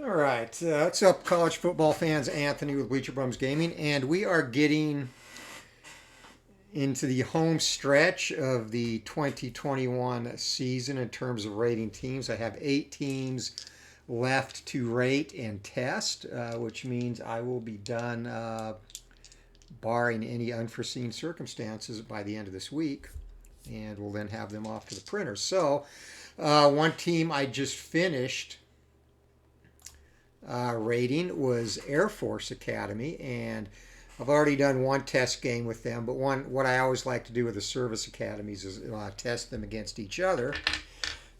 All right, what's up, college football fans? Anthony with Bleacher Bums Gaming, and we are getting into the home stretch of the 2021 season in terms of rating teams. I have 8 teams left to rate and test, which means I will be done, barring any unforeseen circumstances, by the end of this week, and we'll then have them off to the printer. So, one team I just finished rating was Air Force Academy, and I've already done one test game with them. But what I always like to do with the service academies is test them against each other.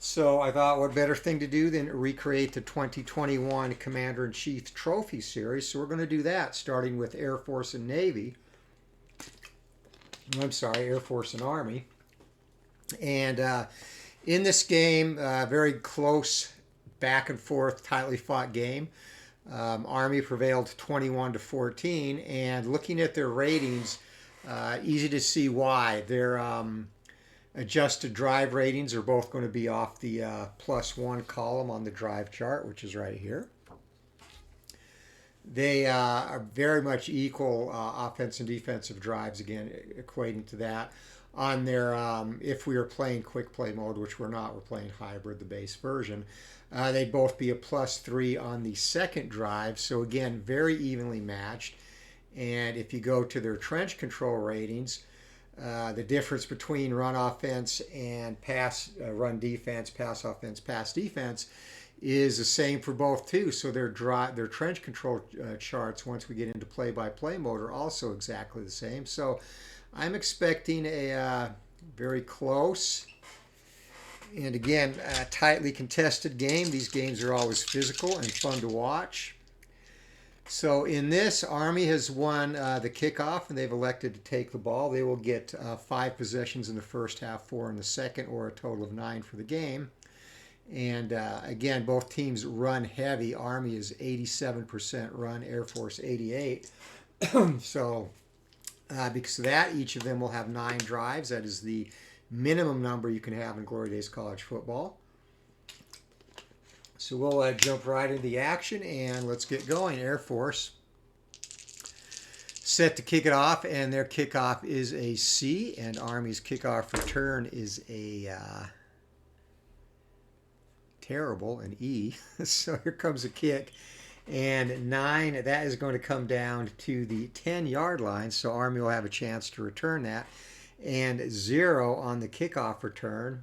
So I thought, what better thing to do than recreate the 2021 Commander-in-Chief Trophy Series? So we're going to do that, starting with Air Force and Navy. I'm sorry, Air Force and Army. And in this game, very close, back and forth, tightly fought game. Army prevailed 21-14, and looking at their ratings, easy to see why. Their adjusted drive ratings are both going to be off the +1 column on the drive chart, which is right here. They are very much equal offense and defensive drives, again, equating to that. On their, if we were playing quick play mode, which we're not, we're playing hybrid, the base version, they'd both be a +3 on the second drive. So again, very evenly matched. And if you go to their trench control ratings, the difference between run offense and run defense, pass offense, pass defense is the same for both too. So their trench control charts, once we get into play-by-play mode, are also exactly the same. So I'm expecting a very close and, again, a tightly contested game. These games are always physical and fun to watch. So in this, Army has won the kickoff, and they've elected to take the ball. They will get 5 possessions in the first half, 4 in the second, or a total of 9 for the game. And again, both teams run heavy. Army is 87% run, Air Force 88. So because of that, each of them will have 9 drives. That is the minimum number you can have in Glory Days College football. So we'll jump right into the action, and let's get going. Air Force set to kick it off, and their kickoff is a C, and Army's kickoff return is a terrible, an E. So here comes a kick, and 9, that is going to come down to the 10-yard line, so Army will have a chance to return that, and 0 on the kickoff return,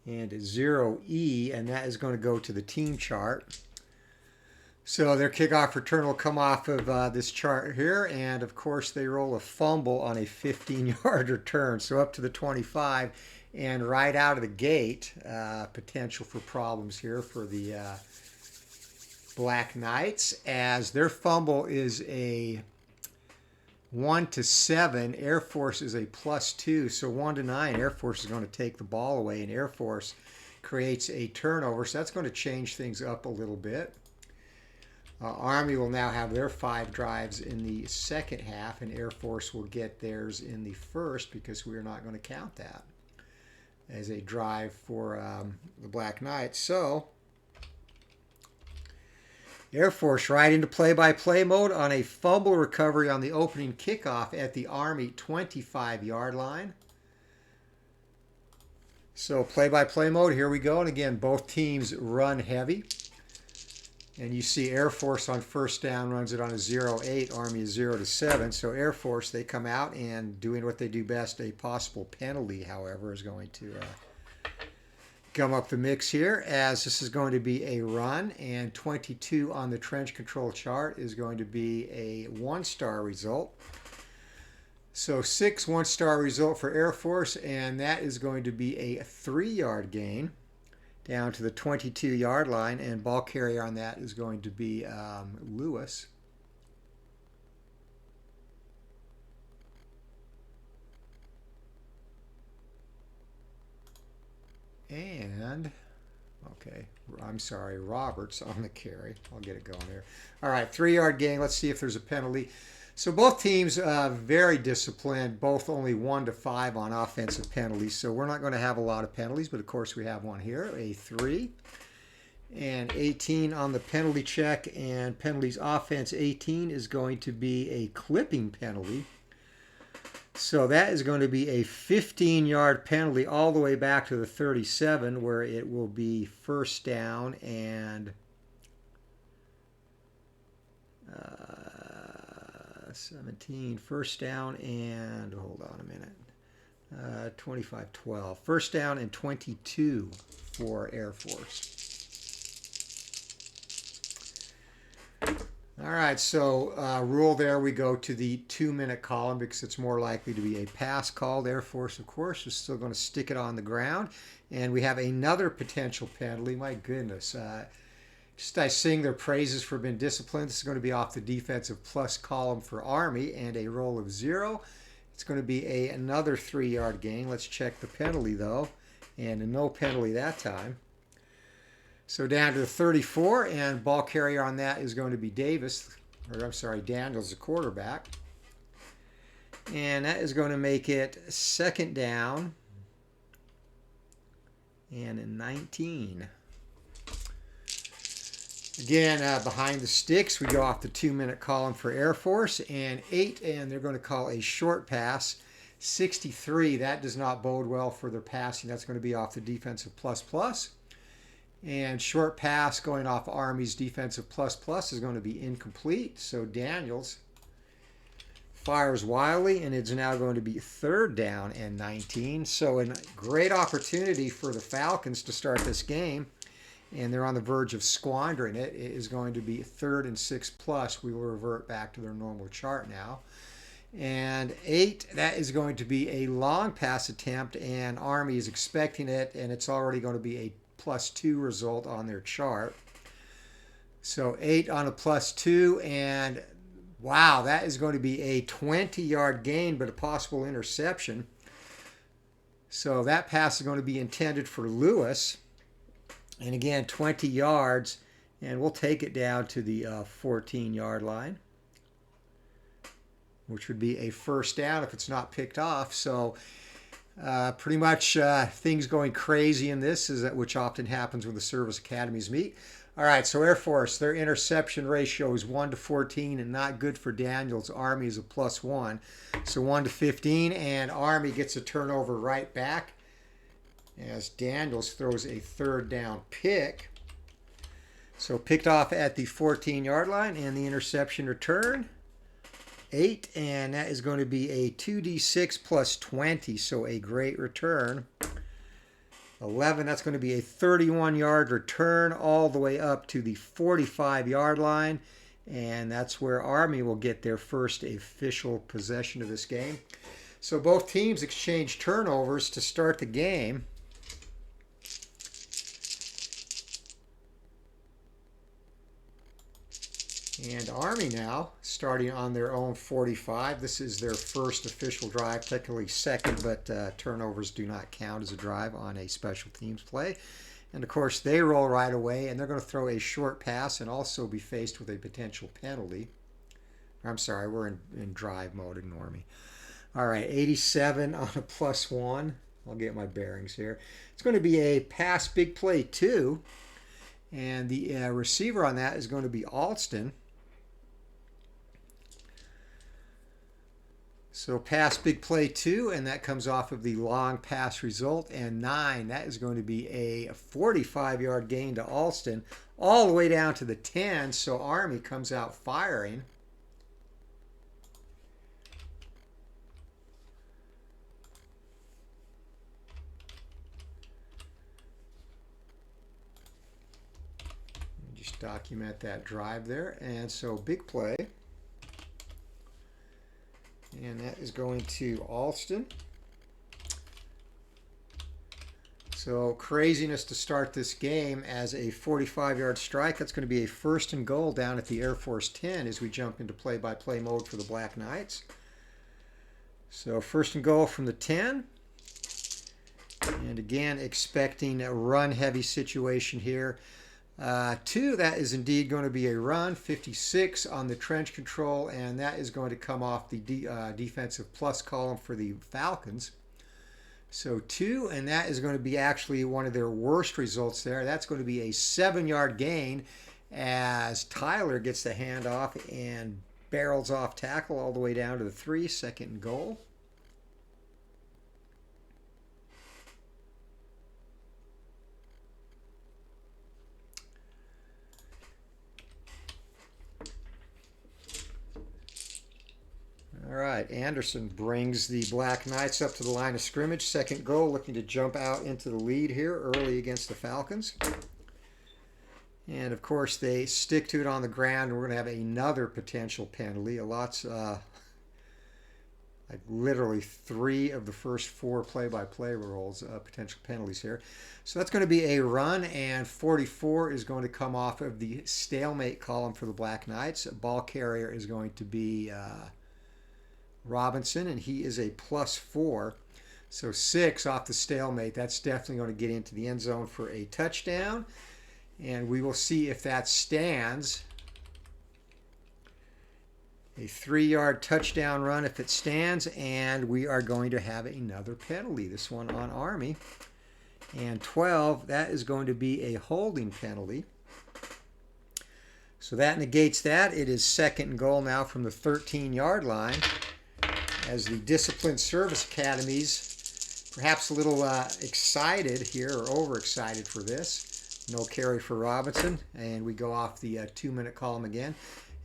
and 0E, and that is going to go to the team chart. So their kickoff return will come off of this chart here, and of course they roll a fumble on a 15-yard return, so up to the 25, and right out of the gate, potential for problems here for the Black Knights, as their fumble is a 1-7. Air Force is a +2, so 1-9. Air Force is going to take the ball away, and Air Force creates a turnover, so that's going to change things up a little bit. Army will now have their 5 drives in the second half, and Air Force will get theirs in the first, because we are not going to count that as a drive for the Black Knights. So Air Force right into play-by-play mode on a fumble recovery on the opening kickoff at the Army 25-yard line. So play-by-play mode, here we go. And again, both teams run heavy. And you see Air Force on first down runs it on a 0-8. Army is 0-7. So Air Force, they come out and doing what they do best. A possible penalty, however, is going to come up the mix here, as this is going to be a run, and 22 on the trench control chart is going to be a 1-star result. So 6 1-star result for Air Force, and that is going to be a 3-yard gain down to the 22-yard line, and ball carrier on that is going to be Lewis. And, okay, I'm sorry, Roberts on the carry. I'll get it going here. All right, 3-yard gain. Let's see if there's a penalty. So both teams very disciplined, both only 1 to 5 on offensive penalties. So we're not going to have a lot of penalties, but of course we have one here, a 3. And 18 on the penalty check, and penalties offense 18 is going to be a clipping penalty. So that is going to be a 15-yard penalty all the way back to the 37, where it will be first down and 17, first down and, hold on a minute, 25-12. First down and 22 for Air Force. All right, so rule there, we go to the 2-minute column because it's more likely to be a pass called. Air Force, of course, is still going to stick it on the ground. And we have another potential penalty. My goodness. Just I sing their praises for being disciplined. This is going to be off the defensive plus column for Army and a roll of 0. It's going to be another 3-yard gain. Let's check the penalty, though. And no penalty that time. So down to the 34, and ball carrier on that is going to be Davis, or I'm sorry, Daniels, the quarterback. And that is going to make it second down and 19. Again, behind the sticks, we go off the 2-minute column for Air Force, and 8, and they're going to call a short pass. 63, that does not bode well for their passing. That's going to be off the defensive plus. And short pass going off Army's defensive plus is going to be incomplete. So Daniels fires wildly, and it's now going to be third down and 19. So a great opportunity for the Falcons to start this game, and they're on the verge of squandering it. It is going to be 3rd and 6+. We will revert back to their normal chart now. And 8, that is going to be a long pass attempt, and Army is expecting it, and it's already going to be a +2 result on their chart. So 8 on a +2, and wow, that is going to be a 20-yard gain, but a possible interception. So that pass is going to be intended for Lewis, and again 20 yards, and we'll take it down to the 14-yard line, which would be a first down if it's not picked off. So pretty much things going crazy in this, which often happens when the service academies meet. All right, so Air Force, their interception ratio is 1 to 14, and not good for Daniels. Army is a +1, so 1 to 15, and Army gets a turnover right back as Daniels throws a 3rd down pick. So picked off at the 14-yard line, and the interception return. 8, and that is going to be a 2d6 plus 20, so a great return. 11, that's going to be a 31-yard return all the way up to the 45-yard line, and that's where Army will get their first official possession of this game. So both teams exchange turnovers to start the game. And Army now, starting on their own 45. This is their first official drive, technically second, but turnovers do not count as a drive on a special teams play. And of course, they roll right away, and they're going to throw a short pass and also be faced with a potential penalty. I'm sorry, we're in drive mode, ignore me. All right, 87 on a +1. I'll get my bearings here. It's going to be a pass big play 2, and the receiver on that is going to be Alston. So pass big play 2, and that comes off of the long pass result. And 9, that is going to be a 45-yard gain to Alston, all the way down to the 10. So Army comes out firing. Just document that drive there. And so big play. And that is going to Alston. So craziness to start this game as a 45-yard strike. That's going to be a 1st and goal down at the Air Force 10 as we jump into play-by-play mode for the Black Knights. So 1st and goal from the 10. And again, expecting a run-heavy situation here. 2, that is indeed going to be a run. 56 on the trench control, and that is going to come off the defensive plus column for the Falcons. So 2, and that is going to be actually one of their worst results there. That's going to be a 7-yard gain as Tyler gets the handoff and barrels off tackle all the way down to the 3, 2nd and goal. All right, Anderson brings the Black Knights up to the line of scrimmage. 2nd goal, looking to jump out into the lead here early against the Falcons. And, of course, they stick to it on the ground. We're going to have another potential penalty. Like literally 3 of the first 4 play-by-play rolls, potential penalties here. So that's going to be a run, and 44 is going to come off of the stalemate column for the Black Knights. Ball carrier is going to be Robinson, and he is a +4. So 6 off the stalemate. That's definitely going to get into the end zone for a touchdown. And we will see if that stands. A 3-yard touchdown run if it stands, and we are going to have another penalty, this one on Army. And 12, that is going to be a holding penalty. So that negates that. It is 2nd and goal now from the 13-yard line, as the Disciplined Service Academies, perhaps a little excited here, or overexcited for this. No carry for Robinson, and we go off the 2-minute column again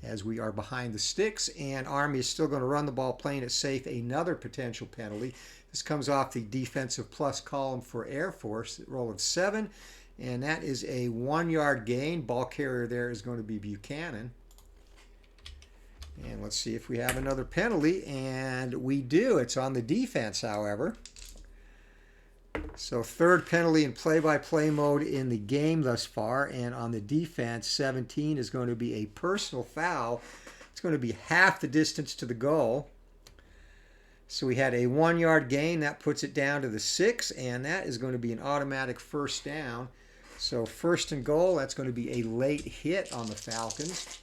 as we are behind the sticks, and Army is still going to run the ball, playing it safe. Another potential penalty. This comes off the defensive plus column for Air Force, roll of 7, and that is a 1-yard gain. Ball carrier there is going to be Buchanan. And let's see if we have another penalty, and we do. It's on the defense, however. So 3rd penalty in play-by-play mode in the game thus far, and on the defense, 17 is going to be a personal foul. It's going to be half the distance to the goal. So we had a 1-yard gain. That puts it down to the 6, and that is going to be an automatic 1st down. So 1st and goal, that's going to be a late hit on the Falcons.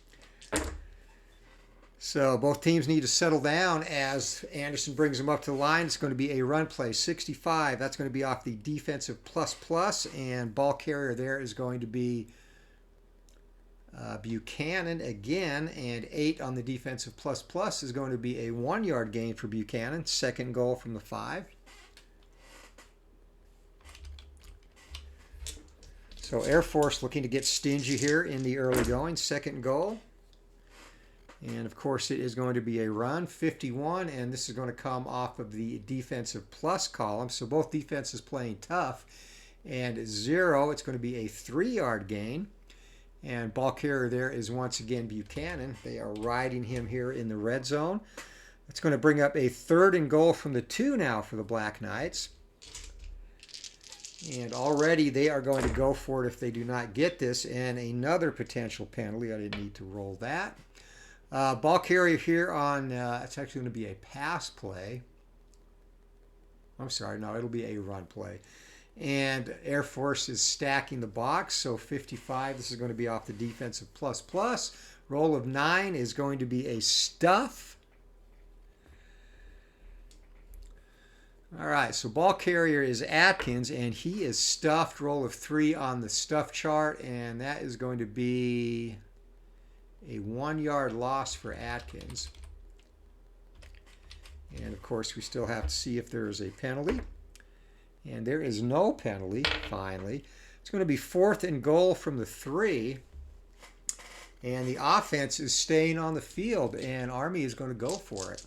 So both teams need to settle down as Anderson brings them up to the line. It's going to be a run play. 65, that's going to be off the defensive plus, and ball carrier there is going to be Buchanan again, and 8 on the defensive plus is going to be a 1-yard gain for Buchanan. 2nd goal from the 5. So Air Force looking to get stingy here in the early going. 2nd goal. And, of course, it is going to be a run, 51, and this is going to come off of the defensive plus column. So both defenses playing tough. And 0, it's going to be a 3-yard gain. And ball carrier there is once again Buchanan. They are riding him here in the red zone. It's going to bring up a 3rd and goal from the 2 now for the Black Knights. And already they are going to go for it if they do not get this. And another potential penalty. I didn't need to roll that. Ball carrier here on, it's actually going to be a pass play. I'm sorry, no, it'll be a run play. And Air Force is stacking the box, so 55, this is going to be off the defensive plus. Roll of 9 is going to be a stuff. All right, so ball carrier is Atkins, and he is stuffed. Roll of 3 on the stuff chart, and that is going to be a 1-yard loss for Atkins. And, of course, we still have to see if there is a penalty. And there is no penalty, finally. It's going to be 4th and goal from the 3. And the offense is staying on the field, and Army is going to go for it.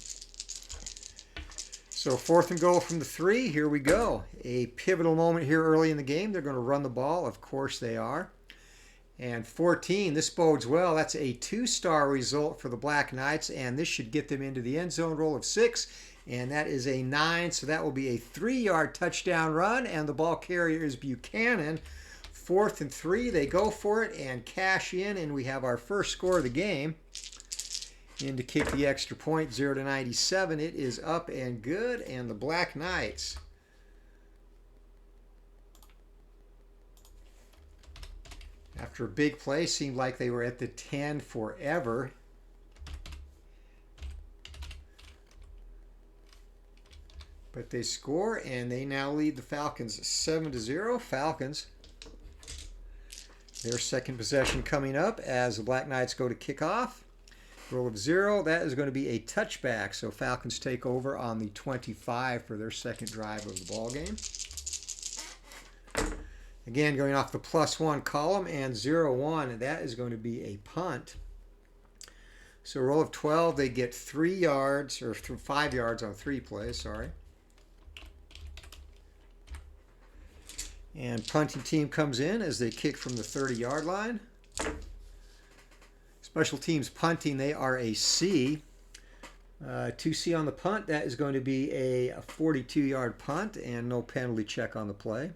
So 4th and goal from the 3. Here we go. A pivotal moment here early in the game. They're going to run the ball. Of course they are. And 14, this bodes well. That's a 2-star result for the Black Knights, and this should get them into the end zone. Roll of 6, and that is a 9, so that will be a 3-yard touchdown run, and the ball carrier is Buchanan. 4th and 3, they go for it and cash in, and we have our first score of the game. In to kick the extra point, 0-97. It is up and good, and the Black Knights After a big play, seemed like they were at the 10 forever. But they score, and they now lead the Falcons 7-0. Falcons, their second possession coming up as the Black Knights go to kick off. Roll of 0, that is going to be a touchback. So Falcons take over on the 25 for their second drive of the ball game. Again, going off the +1 column and 0-1, that is going to be a punt. So roll of 12, they get 3 yards, or 5 yards on 3 plays, sorry. And punting team comes in as they kick from the 30-yard line. Special teams punting, they are a C. 2C on the punt, that is going to be a 42-yard punt and no penalty check on the play.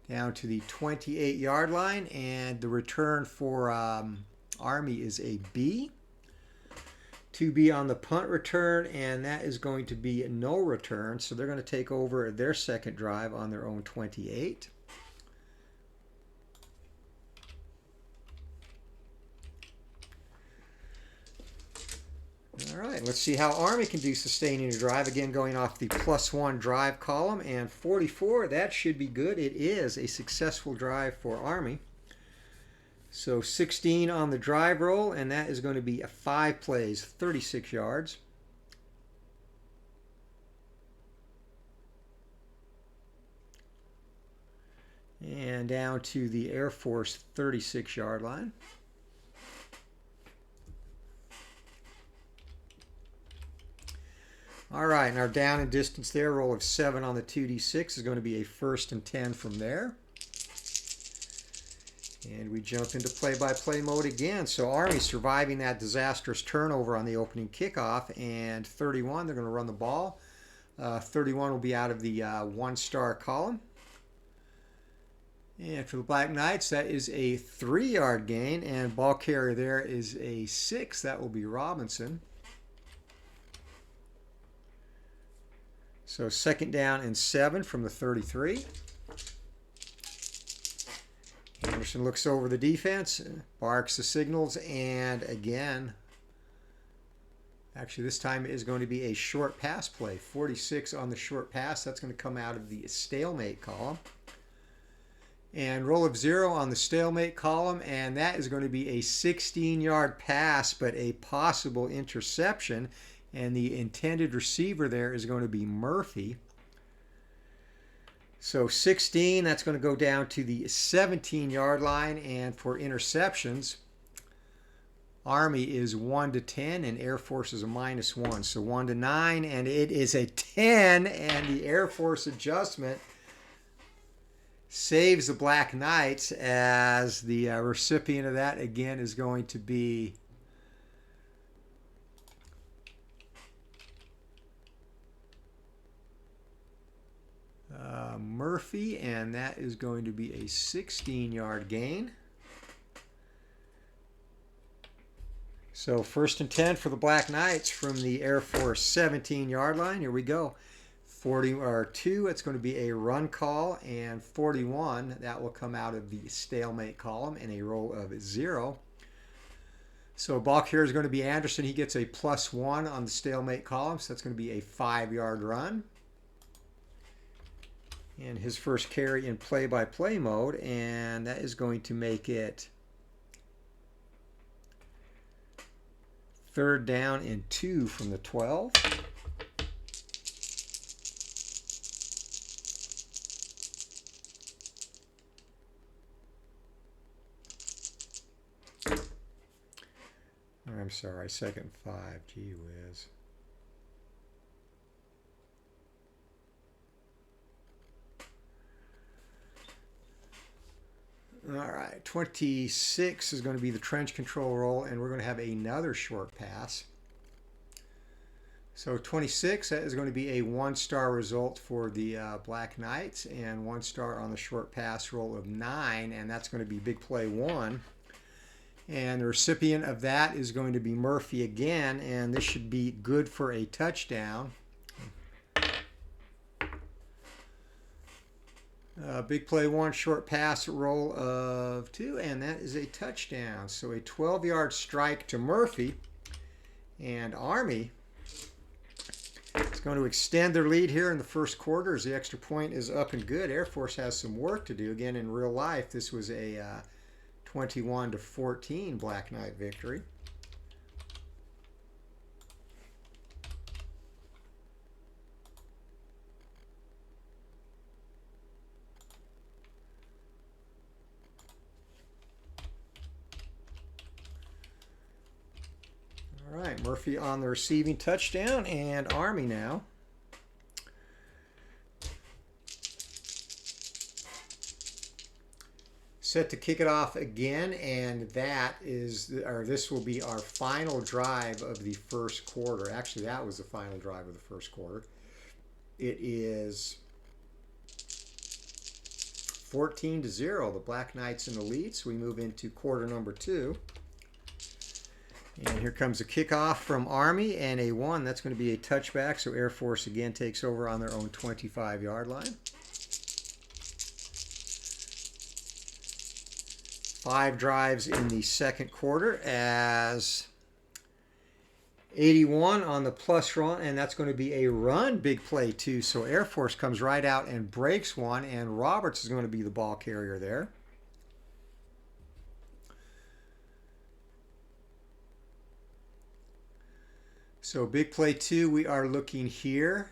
Down to the 28-yard line, and the return for Army is a B. 2B on the punt return, and that is going to be no return, so they're going to take over their second drive on their own 28. All right, let's see how Army can do sustaining a drive. Again, going off the +1 drive column, and 44, that should be good. It is a successful drive for Army. So 16 on the drive roll, and that is going to be 5 plays, 36 yards. And down to the Air Force 36-yard line. All right, and our down and distance there, roll of 7 on the 2D6 is going to be a 1st and 10 from there. And we jump into play-by-play mode again. So Army surviving that disastrous turnover on the opening kickoff, and 31, they're going to run the ball. 31 will be out of the 1-star column. And for the Black Knights, that is a 3-yard gain, and ball carrier there is a 6. That will be Robinson. So 2nd down and 7 from the 33. Anderson looks over the defense, barks the signals, and again, actually this time it is going to be a short pass play. 46 on the short pass. That's going to come out of the stalemate column. And roll of 0 on the stalemate column, and that is going to be a 16-yard pass, but a possible interception. And the intended receiver there is going to be Murphy. So 16, that's going to go down to the 17-yard line. And for interceptions, Army is 1 to 10 and Air Force is a -1. So 1 to 9, and it is a 10, and the Air Force adjustment saves the Black Knights, as the recipient of that again is going to be Murphy, and that is going to be a 16-yard gain. So 1st and 10 for the Black Knights from the Air Force 17-yard line. Here we go. 42, it's going to be a run call, and 41, that will come out of the stalemate column in a roll of 0. So ball carrier is going to be Anderson. He gets a +1 on the stalemate column, so that's going to be a 5-yard run. And his first carry in play-by-play mode, and that is going to make it 3rd down and 2 from the 12. I'm sorry, 2nd and 5. Gee whiz. All right, 26 is going to be the trench control roll, and we're going to have another short pass. So 26, that is going to be a 1-star result for the Black Knights, and 1-star on the short pass roll of 9, and that's going to be big play 1. And the recipient of that is going to be Murphy again, and this should be good for a touchdown. Big play one, short pass, roll of 2, and that is a touchdown. So a 12-yard strike to Murphy. And Army is going to extend their lead here in the first quarter as the extra point is up and good. Air Force has some work to do. Again, in real life, this was a 21-14 Black Knight victory. All right, Murphy on the receiving touchdown, and Army now. Set to kick it off again, and this will be our final drive of the first quarter. Actually, that was the final drive of the first quarter. It is 14-0. The Black Knights in the lead, so we move into quarter number 2. And here comes a kickoff from Army, and a 1. That's going to be a touchback, so Air Force again takes over on their own 25-yard line. 5 drives in the second quarter as 81 on the plus run, and that's going to be a run big play too. So Air Force comes right out and breaks one, and Roberts is going to be the ball carrier there. So big play 2, we are looking here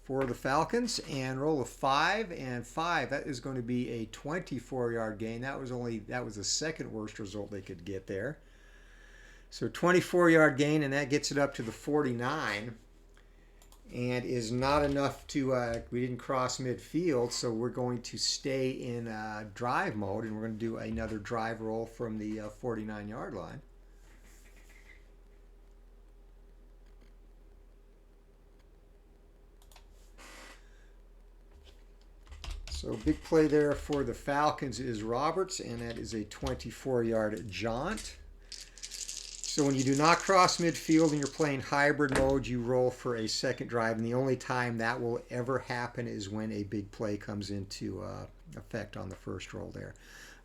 for the Falcons, and roll of 5 and 5. That is going to be a 24-yard gain. That was the second worst result they could get there. So 24-yard gain, and that gets it up to the 49, and is not enough to. We didn't cross midfield, so we're going to stay in drive mode, and we're going to do another drive roll from the 49-yard line. So big play there for the Falcons is Roberts, and that is a 24-yard jaunt. So when you do not cross midfield and you're playing hybrid mode, you roll for a second drive, and the only time that will ever happen is when a big play comes into effect on the first roll there.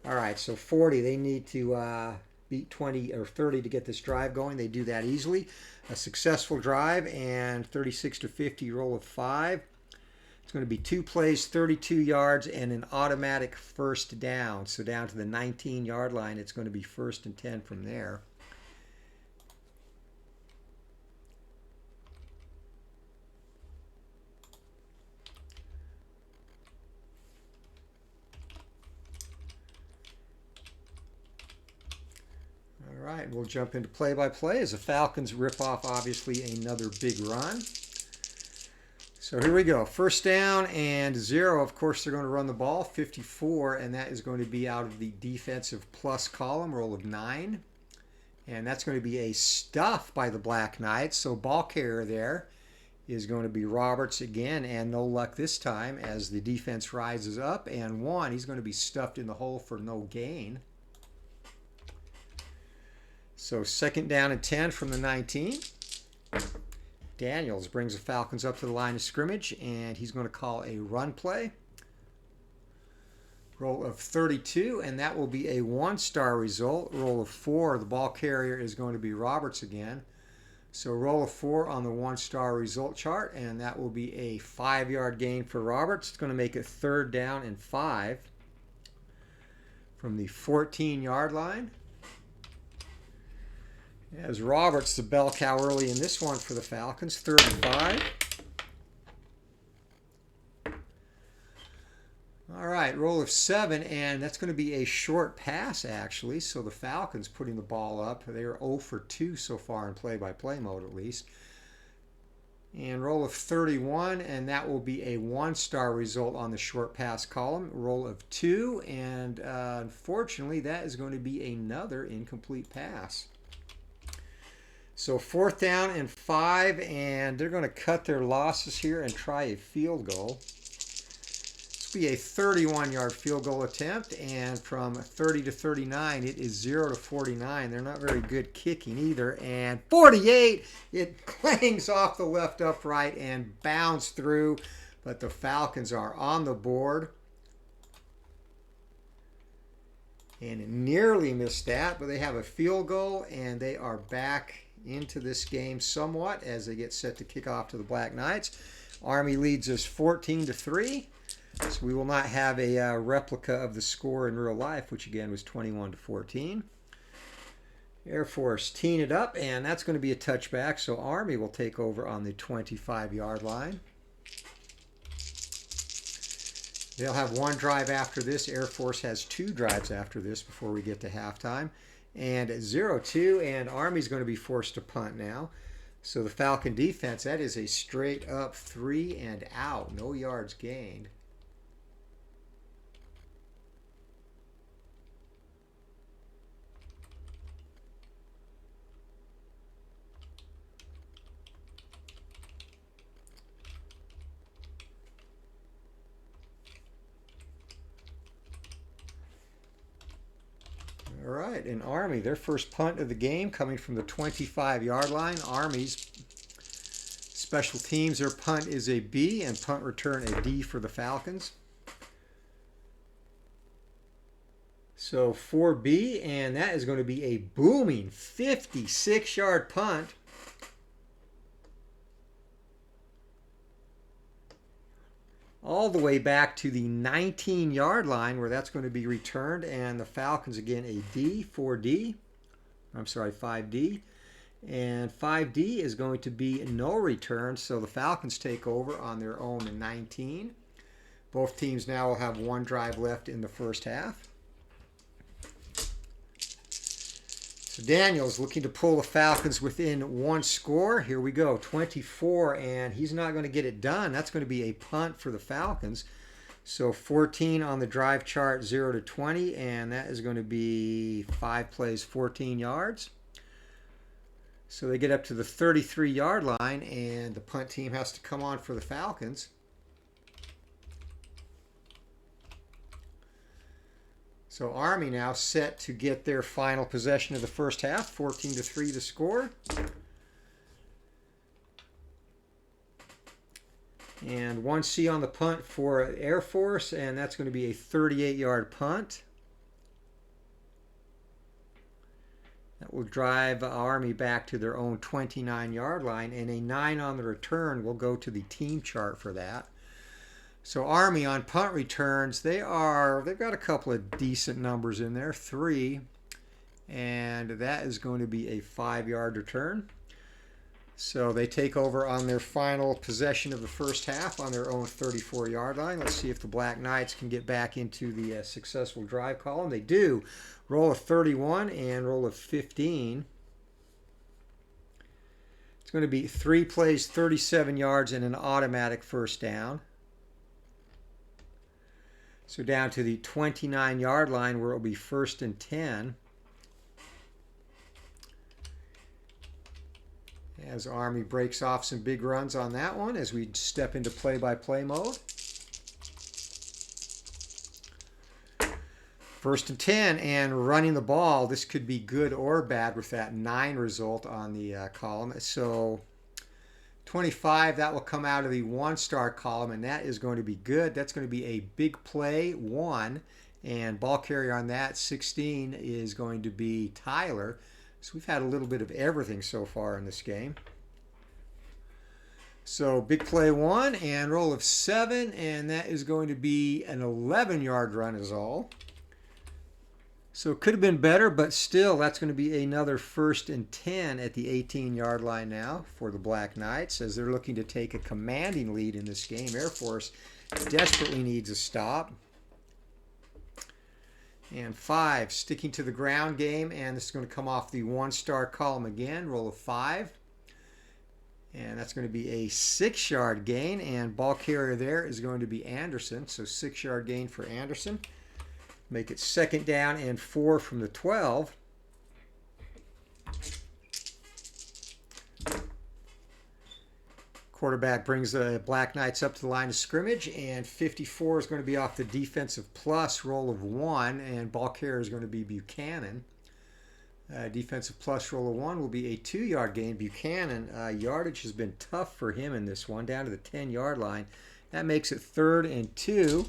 All right, so 40, they need to beat 20 or 30 to get this drive going. They do that easily. A successful drive, and 36-50, roll of 5. It's going to be 2 plays, 32 yards, and an automatic first down. So down to the 19-yard line, it's going to be 1st and 10 from there. All right, we'll jump into play-by-play as the Falcons rip off, obviously, another big run. So here we go. 1st down and 0. Of course, they're going to run the ball. 54, and that is going to be out of the defensive plus column, roll of 9. And that's going to be a stuff by the Black Knights. So ball carrier there is going to be Roberts again, and no luck this time as the defense rises up. And 1, he's going to be stuffed in the hole for no gain. So 2nd down and 10 from the 19. Daniels brings the Falcons up to the line of scrimmage, and he's going to call a run play. Roll of 32, and that will be a 1-star result. Roll of 4, the ball carrier is going to be Roberts again. So roll of 4 on the 1-star result chart, and that will be a 5-yard gain for Roberts. It's going to make it 3rd down and 5 from the 14-yard line. As Roberts, the bell cow early in this one for the Falcons, 3rd and 5. All right, roll of 7, and that's going to be a short pass, actually. So the Falcons putting the ball up. They are 0 for 2 so far in play-by-play mode, at least. And roll of 31, and that will be a 1-star result on the short pass column. Roll of 2, and unfortunately, that is going to be another incomplete pass. So 4th down and 5, and they're going to cut their losses here and try a field goal. This will be a 31-yard field goal attempt, and from 30 to 39, it is 0 to 49. They're not very good kicking either, and 48, it clangs off the left upright and bounds through, but the Falcons are on the board. And nearly missed that, but they have a field goal, and they are back into this game somewhat as they get set to kick off to the Black Knights. Army leads us 14-3, so we will not have a replica of the score in real life, which again was 21-14. Air Force teeing it up, and that's going to be a touchback, so Army will take over on the 25-yard line. They'll have one drive after this. Air Force has two drives after this before we get to halftime. And 0-2, and Army's going to be forced to punt now. So the Falcon defense, that is a straight up 3 and out. No yards gained. All right, and Army, their first punt of the game coming from the 25-yard line. Army's special teams, their punt is a B, and punt return a D for the Falcons. So 4B, and that is going to be a booming 56-yard punt. All the way back to the 19-yard line where that's going to be returned, and the Falcons again a D, 4D. I'm sorry, 5D. And 5D is going to be no return, so the Falcons take over on their own 19. Both teams now will have one drive left in the first half. So Daniels looking to pull the Falcons within one score. Here we go, 24, and he's not going to get it done. That's going to be a punt for the Falcons. So 14 on the drive chart, 0-20, and that is going to be 5 plays, 14 yards. So they get up to the 33-yard line, and the punt team has to come on for the Falcons. So Army now set to get their final possession of the first half, 14-3 to score. And 1C on the punt for Air Force, and that's going to be a 38-yard punt. That will drive Army back to their own 29-yard line, and a 9 on the return will go to the team chart for that. So Army on punt returns, they've got a couple of decent numbers in there, 3, and that is going to be a 5-yard return. So they take over on their final possession of the first half on their own 34-yard line. Let's see if the Black Knights can get back into the successful drive column. They do. Roll of 31 and roll of 15. It's going to be 3 plays, 37 yards, and an automatic first down. So down to the 29-yard line where it will be 1st and 10. As Army breaks off some big runs on that one as we step into play-by-play mode. 1st and 10, and running the ball. This could be good or bad with that 9 result on the column. So 25, that will come out of the 1-star column, and that is going to be good. That's going to be a big play 1, and ball carrier on that 16 is going to be Tyler. So we've had a little bit of everything so far in this game. So big play 1 and roll of 7, and that is going to be an 11-yard run is all. So it could have been better, but still that's going to be another 1st and 10 at the 18-yard line now for the Black Knights as they're looking to take a commanding lead in this game. Air Force desperately needs a stop. And 5, sticking to the ground game, and this is going to come off the 1-star column again, roll of 5. And that's going to be a 6-yard gain, and ball carrier there is going to be Anderson. So 6-yard gain for Anderson. Make it 2nd down and 4 from the 12. Quarterback brings the Black Knights up to the line of scrimmage, and 54 is going to be off the defensive plus, roll of 1, and ball carrier is going to be Buchanan. Defensive plus roll of 1 will be a 2-yard gain. Buchanan, yardage has been tough for him in this one, down to the 10-yard line. That makes it 3rd and 2.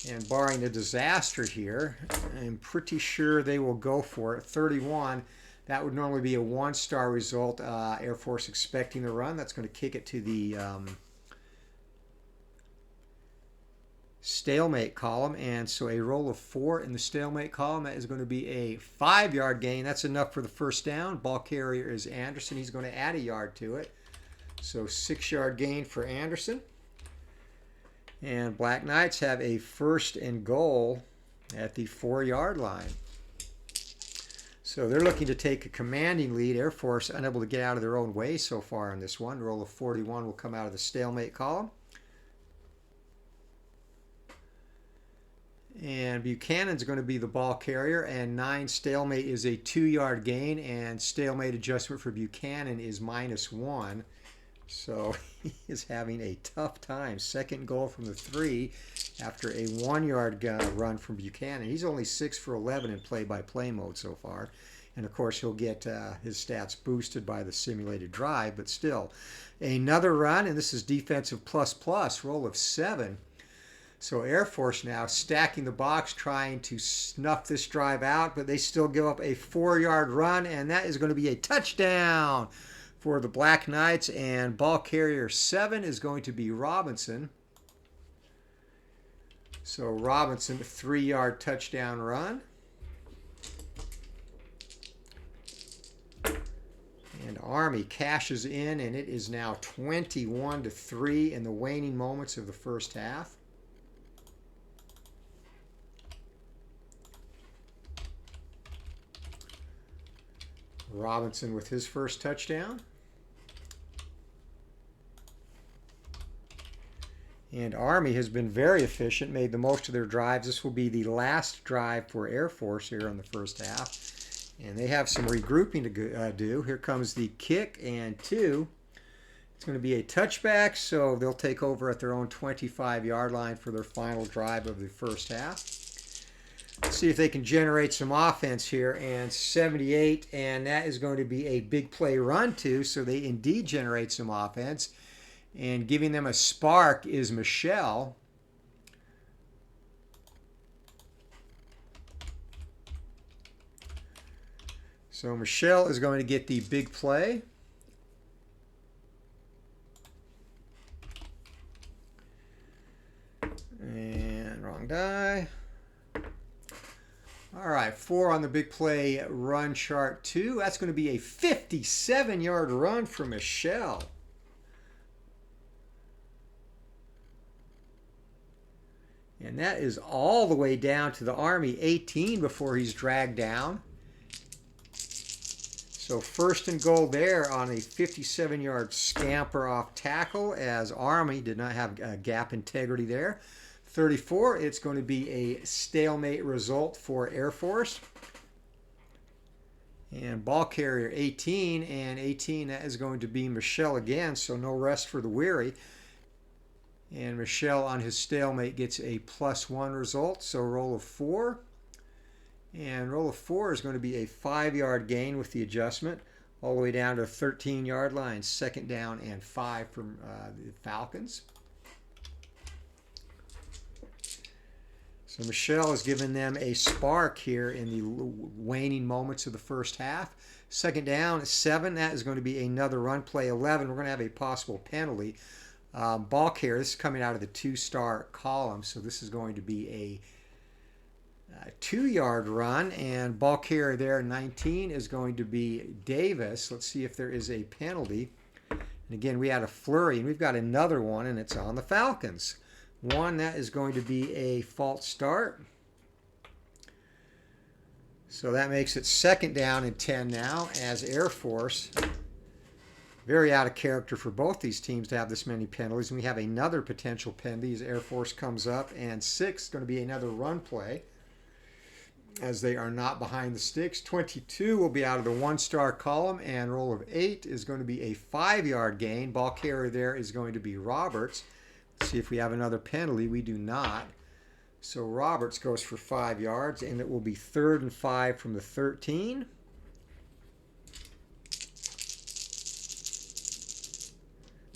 And barring a disaster here, I'm pretty sure they will go for it. 31. That would normally be a 1-star result. Air Force expecting the run. That's going to kick it to the stalemate column. And so a roll of 4 in the stalemate column. That is going to be a 5-yard gain. That's enough for the first down. Ball carrier is Anderson. He's going to add a yard to it. So 6-yard gain for Anderson. And Black Knights have a 1st and goal at the 4-yard line. So they're looking to take a commanding lead. Air Force unable to get out of their own way so far in this one. Roll of 41 will come out of the stalemate column. And Buchanan's going to be the ball carrier, and 9 stalemate is a 2-yard gain, and stalemate adjustment for Buchanan is -1. So he is having a tough time. 2nd goal from the 3 after a 1-yard run from Buchanan. He's only 6 for 11 in play-by-play mode so far. And of course he'll get his stats boosted by the simulated drive, but still. Another run, and this is defensive plus, roll of 7. So Air Force now stacking the box, trying to snuff this drive out, but they still give up a 4-yard run, and that is going to be a touchdown for the Black Knights, and ball carrier 7 is going to be Robinson. So Robinson, 3-yard touchdown run. And Army cashes in, and it is now 21-3 in the waning moments of the first half. Robinson with his first touchdown. And Army has been very efficient, made the most of their drives. This will be the last drive for Air Force here in the first half. And they have some regrouping to do. Here comes the kick, and 2. It's going to be a touchback, so they'll take over at their own 25-yard line for their final drive of the first half. Let's see if they can generate some offense here. And 78, and that is going to be a big play run too, so they indeed generate some offense. And giving them a spark is Michelle. So Michelle is going to get the big play. And wrong die. All right, 4 on the big play run chart 2. That's going to be a 57-yard run for Michelle. And that is all the way down to the Army 18 before he's dragged down. So 1st and goal there on a 57-yard scamper off tackle, as Army did not have gap integrity there. 34, it's going to be a stalemate result for Air Force. And ball carrier 18, and 18, that is going to be Michelle again, so no rest for the weary. And Michelle on his stalemate gets a +1 result, so roll of 4. And roll of 4 is going to be a 5-yard gain with the adjustment, all the way down to the 13-yard line, 2nd down and 5 from the Falcons. So Michelle has given them a spark here in the waning moments of the first half. 2nd down, 7. That is going to be another run play. 11, we're going to have a possible penalty. Ball carrier, this is coming out of the 2-star column, so this is going to be a 2-yard run, and ball carrier there, 19, is going to be Davis. Let's see if there is a penalty. And again, we had a flurry, and we've got another one, and it's on the Falcons. 1, that is going to be a false start. So that makes it 2nd down and 10 now, as Air Force, very out of character for both these teams to have this many penalties. And we have another potential penalty as Air Force comes up, and 6 going to be another run play, as they are not behind the sticks. 22 will be out of the 1-star column, and roll of 8 is going to be a 5-yard gain. Ball carrier there is going to be Roberts. Let's see if we have another penalty. We do not. So Roberts goes for 5 yards, and it will be 3rd and 5 from the 13.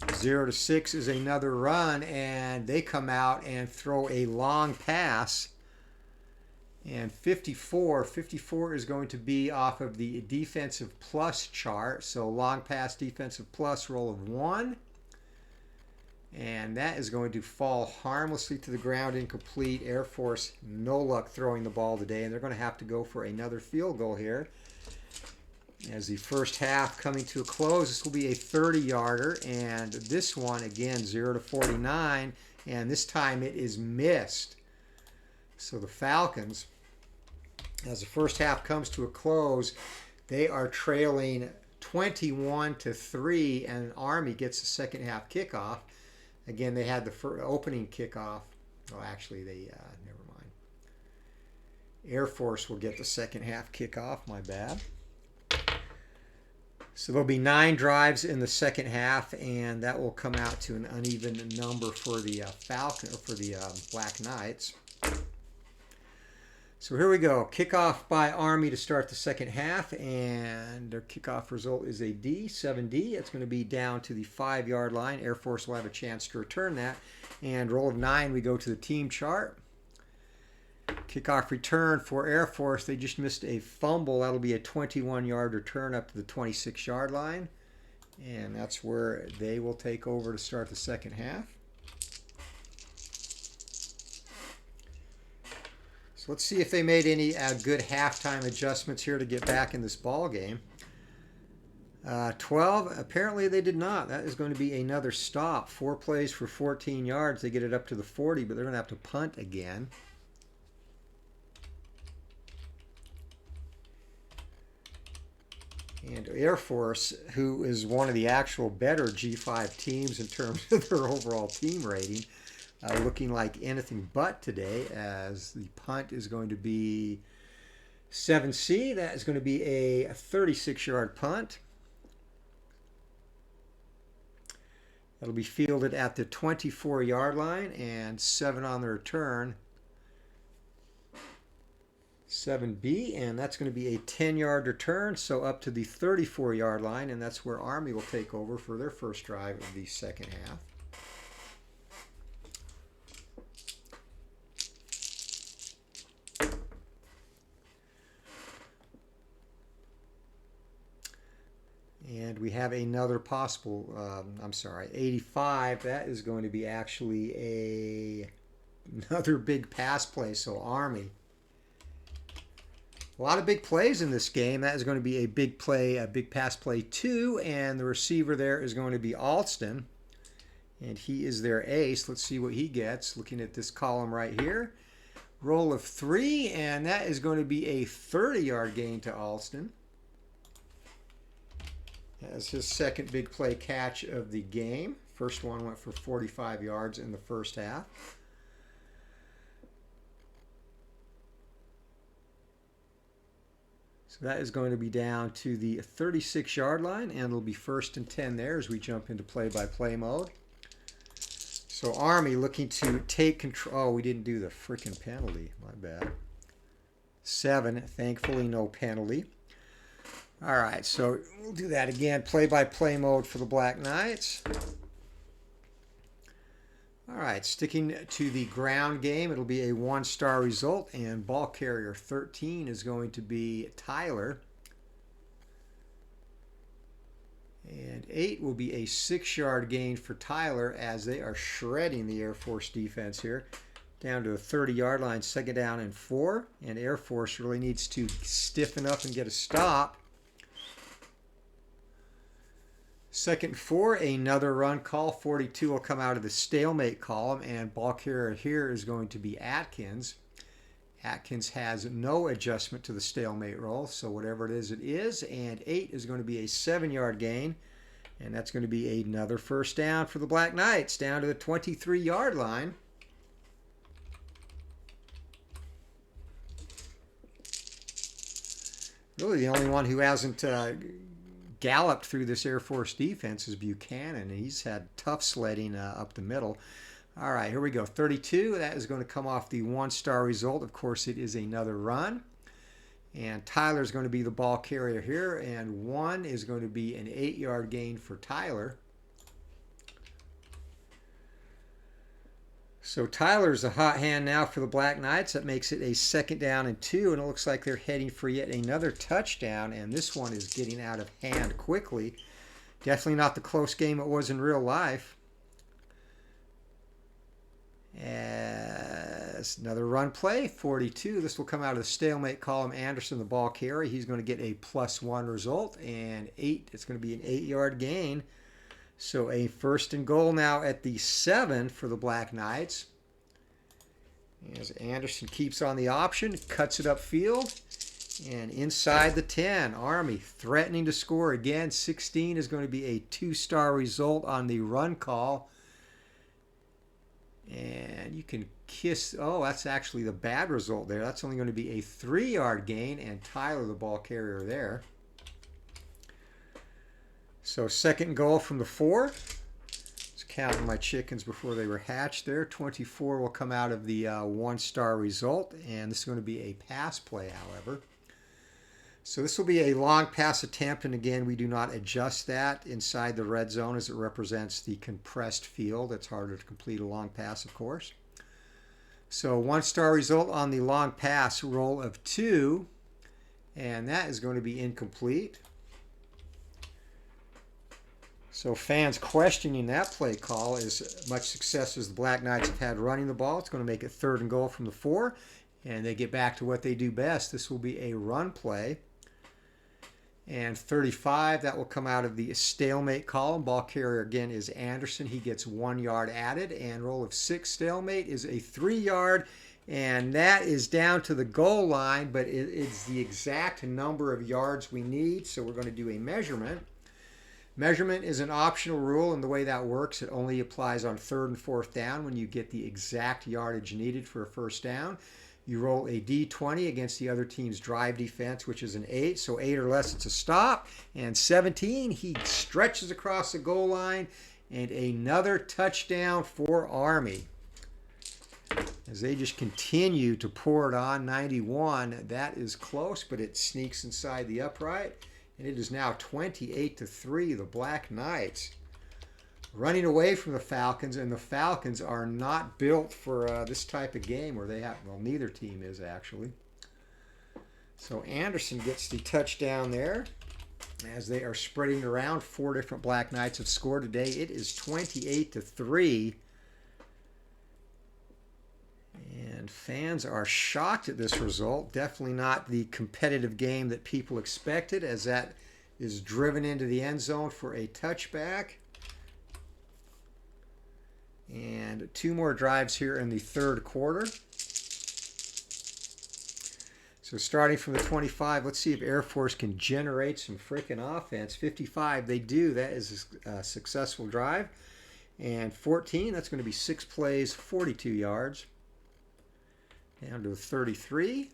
0-6 is another run, and they come out and throw a long pass. And 54 is going to be off of the defensive plus chart. So long pass, defensive plus, roll of 1. And that is going to fall harmlessly to the ground, incomplete. Air Force, no luck throwing the ball today, and they're going to have to go for another field goal here. As the first half coming to a close, this will be a 30-yarder, and this one, again, 0-49, and this time it is missed. So the Falcons, as the first half comes to a close, they are trailing 21-3, and Army gets the second half kickoff. Again, they had the opening kickoff. Oh, actually, they never mind. Air Force will get the second half kickoff. My bad. So there'll be 9 drives in the second half, and that will come out to an uneven number for the Black Knights. So here we go. Kickoff by Army to start the second half, and their kickoff result is a D, 7D. It's going to be down to the 5-yard line. Air Force will have a chance to return that. And roll of 9, we go to the team chart. Kickoff return for Air Force. They just missed a fumble. That'll be a 21-yard return up to the 26-yard line. And that's where they will take over to start the second half. So let's see if they made any good halftime adjustments here to get back in this ball game. 12, apparently they did not. That is going to be another stop. 4 plays for 14 yards. They get it up to the 40, but they're going to have to punt again. And Air Force, who is one of the actual better G5 teams in terms of their overall team rating, looking like anything but today, as the punt is going to be 7C. That is going to be a 36-yard punt. That'll be fielded at the 24-yard line, and 7 on the return. 7B, and that's going to be a 10-yard return, so up to the 34-yard line, and that's where Army will take over for their first drive of the second half. And we have another possible, 85. That is going to be actually another big pass play, so Army. A lot of big plays in this game. That is going to be a big play, a big pass play 2, and the receiver there is going to be Alston, and he is their ace. Let's see what he gets. Looking at this column right here. Roll of 3, and that is going to be a 30-yard gain to Alston. That's his second big play catch of the game. First one went for 45 yards in the first half. So that is going to be down to the 36-yard line, and it'll be 1st and 10 there as we jump into play-by-play mode. So Army looking to take control. Oh, we didn't do the freaking penalty. My bad. 7, thankfully no penalty. All right, so we'll do that again. Play-by-play mode for the Black Knights. All right, sticking to the ground game, it'll be a 1-star result, and ball carrier 13 is going to be Tyler. And 8 will be a 6-yard gain for Tyler as they are shredding the Air Force defense here. Down to the 30-yard line, 2nd down and 4. And Air Force really needs to stiffen up and get a stop. 2nd and 4, another run call. 42 will come out of the stalemate column, and ball carrier here is going to be Atkins. Atkins has no adjustment to the stalemate roll, so whatever it is. And 8 is going to be a 7-yard gain, and that's going to be another first down for the Black Knights, down to the 23-yard line. Really, the only one who hasn't galloped through this Air Force defense is Buchanan, and he's had tough sledding up the middle. All right, here we go. 32, that is going to come off the 1-star result. Of course, it is another run. And Tyler's going to be the ball carrier here, and 1 is going to be an 8-yard gain for Tyler. So Tyler's a hot hand now for the Black Knights. That makes it a 2nd down and 2, and it looks like they're heading for yet another touchdown, and this one is getting out of hand quickly. Definitely not the close game it was in real life. As another run play, 42. This will come out of the stalemate column. Anderson, the ball carrier. He's going to get a +1 result, and 8. It's going to be an 8-yard gain. So a 1st and goal now at the 7 for the Black Knights. As Anderson keeps on the option, cuts it upfield, and inside the 10. Army threatening to score again. 16 is going to be a 2-star result on the run call. And you can kiss, oh, that's actually the bad result there. That's only going to be a 3-yard gain, and Tyler, the ball carrier, there. So 2nd and goal from the 4. Just counting my chickens before they were hatched there. 24 will come out of the 1-star result, and this is going to be a pass play, however. So this will be a long pass attempt, and again, we do not adjust that inside the red zone as it represents the compressed field. It's harder to complete a long pass, of course. So 1-star result on the long pass, roll of 2, and that is going to be incomplete. So fans questioning that play call. As much success as the Black Knights have had running the ball, it's going to make it 3rd and goal from the 4, and they get back to what they do best. This will be a run play. And 35, that will come out of the stalemate column. Ball carrier again is Anderson. He gets 1 yard added, and roll of 6 stalemate is a 3-yard, and that is down to the goal line, but it's the exact number of yards we need, so we're going to do a measurement. Measurement is an optional rule, and the way that works, it only applies on 3rd and 4th down when you get the exact yardage needed for a 1st down. You roll a D20 against the other team's drive defense, which is an 8. So 8 or less, it's a stop. And 17, he stretches across the goal line, and another touchdown for Army. As they just continue to pour it on. 91, that is close, but it sneaks inside the upright. And it is now 28-3, the Black Knights running away from the Falcons, and the Falcons are not built for this type of game where they have, well, neither team is actually. So Anderson gets the touchdown there as they are spreading around. 4 different Black Knights have scored today. It is 28-3. And fans are shocked at this result. Definitely not the competitive game that people expected, as that is driven into the end zone for a touchback. And 2 more drives here in the 3rd quarter. So starting from the 25, let's see if Air Force can generate some freaking offense. 55, they do. That is a successful drive. And 14, that's going to be 6 plays, 42 yards. Down to 33.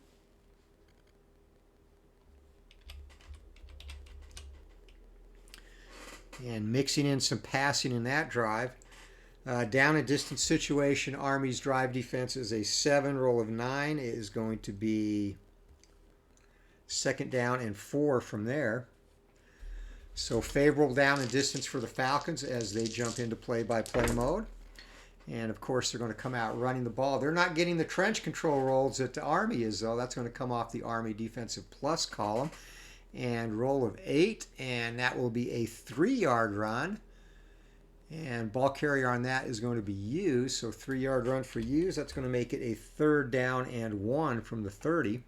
And mixing in some passing in that drive. Down and distance situation, Army's drive defense is a 7. Roll of 9 is going to be 2nd down and 4 from there. So favorable down and distance for the Falcons as they jump into play-by-play mode. And, of course, they're going to come out running the ball. They're not getting the trench control rolls that the Army is, though. That's going to come off the Army defensive plus column. And roll of 8, and that will be a 3-yard run. And ball carrier on that is going to be Hughes. So 3-yard run for Hughes. That's going to make it a 3rd down and 1 from the 30.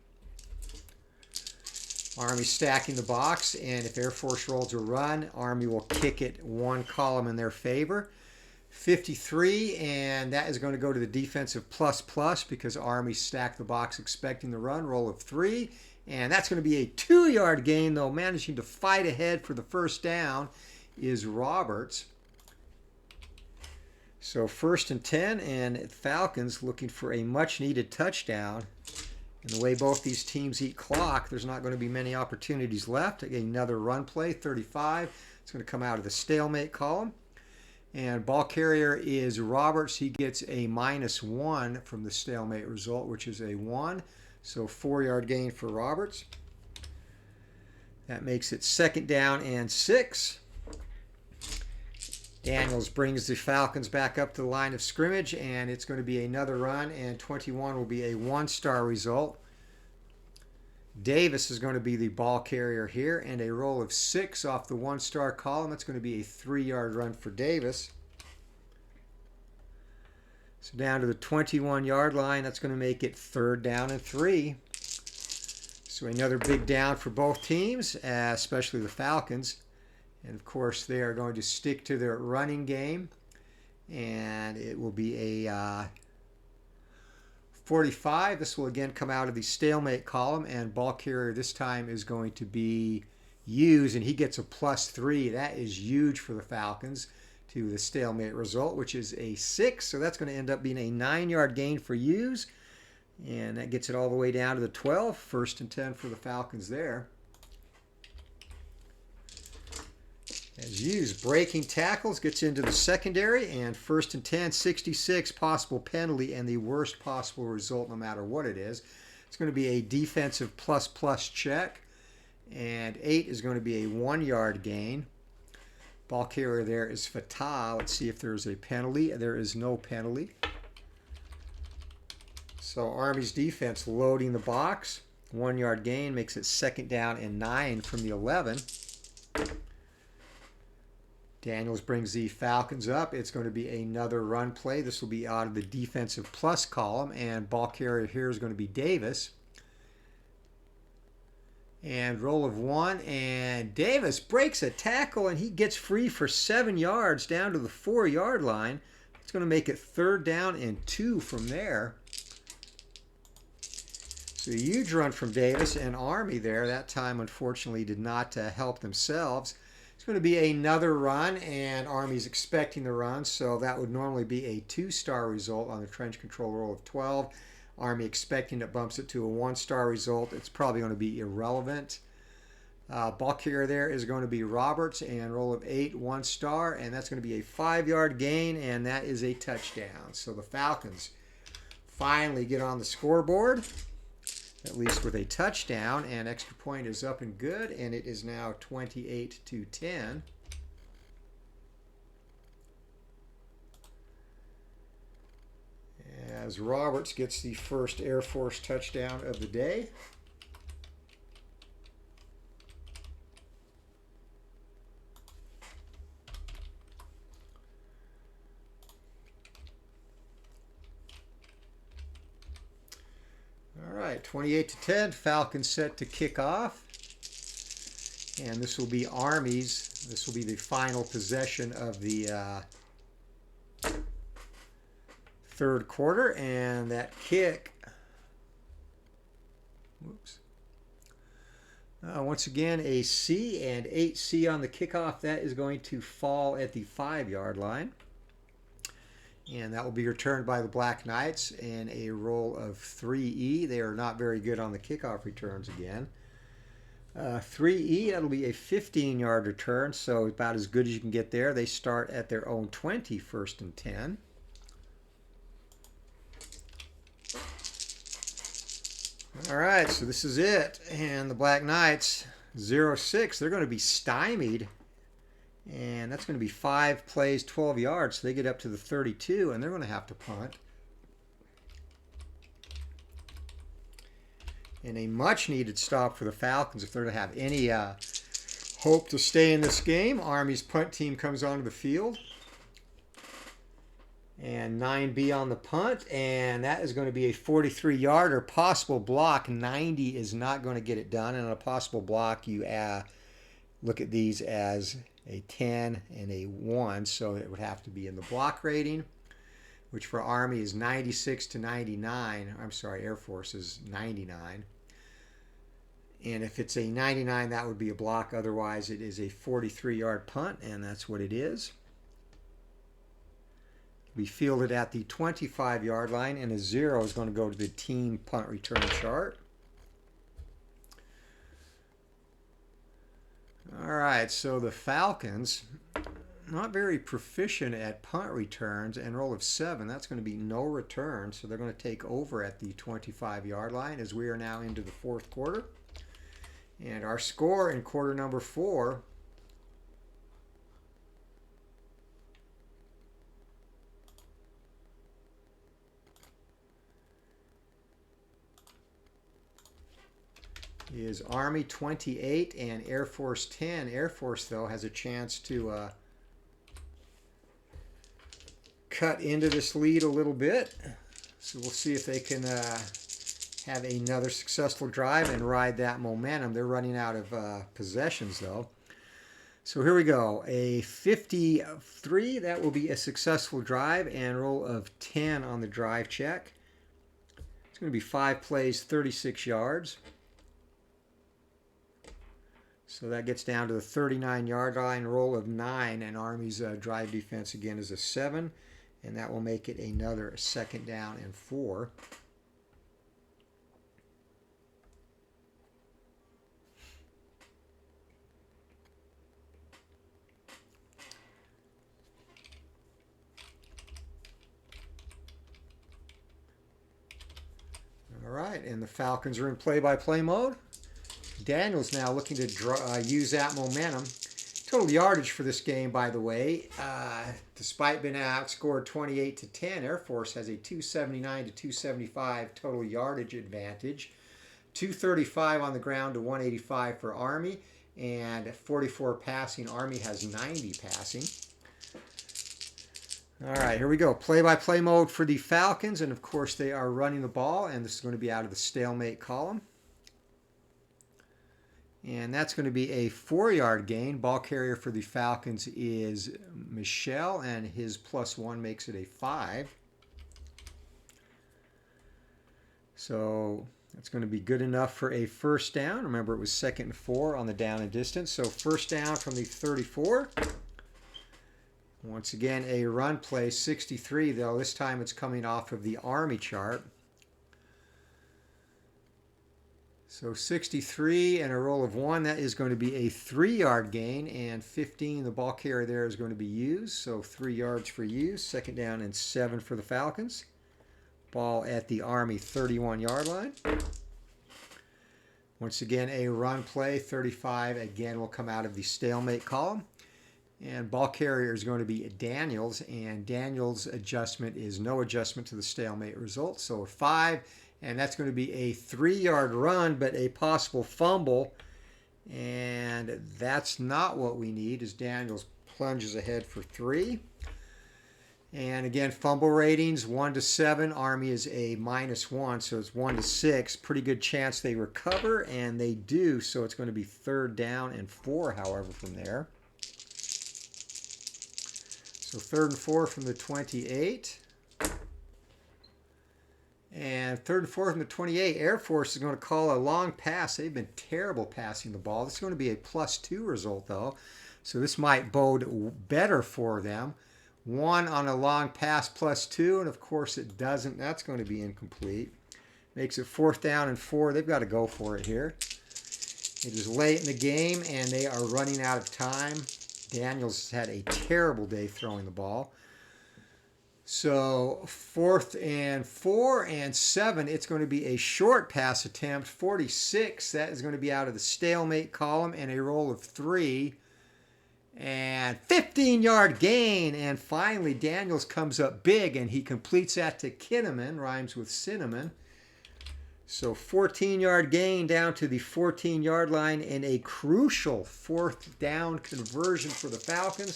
Army stacking the box, and if Air Force rolls a run, Army will kick it 1 column in their favor. 53, and that is going to go to the defensive plus because Army stacked the box expecting the run. Roll of 3, and that's going to be a 2-yard gain, though managing to fight ahead for the 1st down is Roberts. So 1st and 10, and Falcons looking for a much-needed touchdown. And the way both these teams eat clock, there's not going to be many opportunities left. Again, another run play, 35. It's going to come out of the stalemate column. And ball carrier is Roberts. He gets a -1 from the stalemate result, which is a 1. So 4-yard gain for Roberts. That makes it 2nd down and 6. Daniels brings the Falcons back up to the line of scrimmage, and it's going to be another run, and 21 will be a one-star result. Davis is going to be the ball carrier here, and a roll of 6 off the one-star column. That's going to be a 3-yard run for Davis. So down to the 21-yard line, that's going to make it 3rd down and 3. So another big down for both teams, especially the Falcons. And of course, they are going to stick to their running game. And it will be a 45. This will again come out of the stalemate column. And ball carrier this time is going to be Hughes. And he gets a +3. That is huge for the Falcons to the stalemate result, which is a 6. So that's going to end up being a 9-yard gain for Hughes. And that gets it all the way down to the 12. 1st and 10 for the Falcons there. As Hughes breaking tackles, gets into the secondary, and 1st and 10, 66, possible penalty, and the worst possible result no matter what it is. It's going to be a defensive ++ check, and 8 is going to be a 1-yard gain. Ball carrier there is Fatah. Let's see if there's a penalty. There is no penalty. So Army's defense loading the box. 1-yard gain makes it 2nd down and 9 from the 11. Daniels brings the Falcons up. It's going to be another run play. This will be out of the defensive plus column, and ball carrier here is going to be Davis. And roll of 1, and Davis breaks a tackle, and he gets free for 7 yards down to the 4-yard line. It's going to make it 3rd down and 2 from there. So a huge run from Davis, and Army there. That time, unfortunately, did not help themselves. It's going to be another run, and Army's expecting the run, so that would normally be a 2-star result on the trench control roll of 12. Army expecting it bumps it to a 1-star result. It's probably going to be irrelevant. Ball carrier there is going to be Roberts, and roll of 8, 1-star, and that's going to be a 5-yard gain, and that is a touchdown. So the Falcons finally get on the scoreboard, at least with a touchdown, and extra point is up and good, and it is now 28-10. As Roberts gets the first Air Force touchdown of the day. All right, 28-10, Falcons set to kick off. And this will be Army's. This will be the final possession of the 3rd quarter. And that kick, whoops. Once again, a C, and 8C on the kickoff. That is going to fall at the 5-yard line. And that will be returned by the Black Knights in a roll of 3E. They are not very good on the kickoff returns again. 3E, that'll be a 15-yard return, so about as good as you can get there. They start at their own 20, 1st and 10. All right, so this is it. And the Black Knights, 0-6, they're going to be stymied. And that's going to be 5 plays, 12 yards. So they get up to the 32, and they're going to have to punt. And a much-needed stop for the Falcons if they're going to have any hope to stay in this game. Army's punt team comes onto the field. And 9B on the punt, and that is going to be a 43-yarder possible block. 90 is not going to get it done, and on a possible block, you look at these as a 10 and a 1, so it would have to be in the block rating, which for Army is 96 to 99. I'm sorry, Air Force is 99. And if it's a 99, that would be a block. Otherwise, it is a 43-yard punt, and that's what it is. We fielded at the 25-yard line, and a 0 is going to go to the team punt return chart. All right, so the Falcons, not very proficient at punt returns, and roll of 7. That's going to be no return, so they're going to take over at the 25-yard line as we are now into the 4th quarter. And our score in quarter number 4 is Army 28 and Air Force 10. Air Force, though, has a chance to cut into this lead a little bit. So we'll see if they can have another successful drive and ride that momentum. They're running out of possessions, though. So here we go. A 53, that will be a successful drive, and roll of 10 on the drive check. It's going to be 5 plays, 36 yards. So that gets down to the 39-yard line, roll of 9, and Army's drive defense again is a 7, and that will make it another 2nd down and 4. All right, and the Falcons are in play-by-play mode. Daniel's now looking to use that momentum. Total yardage for this game, by the way, despite being outscored 28-10, Air Force has a 279 to 275 total yardage advantage. 235 on the ground to 185 for Army, and 44 passing. Army has 90 passing. All right, here we go. Play-by-play mode for the Falcons, and of course they are running the ball, and this is going to be out of the stalemate column. And that's going to be a 4-yard gain. Ball carrier for the Falcons is Michelle, and his +1 makes it a 5. So that's going to be good enough for a 1st down. Remember, it was 2nd and 4 on the down and distance. So 1st down from the 34. Once again, a run play, 63, though. This time it's coming off of the Army chart. So 63 and a roll of 1, that is going to be a 3-yard gain, and 15, the ball carrier there is going to be used. So 3 yards for use, 2nd down and 7 for the Falcons. Ball at the Army 31-yard line. Once again, a run play, 35, again will come out of the stalemate column. And ball carrier is going to be Daniels, and Daniels' adjustment is no adjustment to the stalemate result. So a 5, and that's going to be a 3-yard run, but a possible fumble. And that's not what we need, as Daniels plunges ahead for 3. And again, fumble ratings 1 to 7. Army is a -1, so it's 1 to 6. Pretty good chance they recover, and they do. So it's going to be 3rd down and 4, however, from there. So 3rd and 4 from the 28. And 3rd and 4 from the 28. Air Force is going to call a long pass. They've been terrible passing the ball. This is going to be a +2 result, though. So this might bode better for them. 1 on a long pass, +2. And, of course, it doesn't. That's going to be incomplete. Makes it 4th down and 4. They've got to go for it here. It is late in the game, and they are running out of time. Daniels had a terrible day throwing the ball. So 4th and 4 and 7, it's going to be a short pass attempt. 46, that is going to be out of the stalemate column, and a roll of 3. And 15-yard gain. And finally, Daniels comes up big, and he completes that to Kinnaman, rhymes with cinnamon. So 14-yard gain down to the 14-yard line, and a crucial 4th down conversion for the Falcons.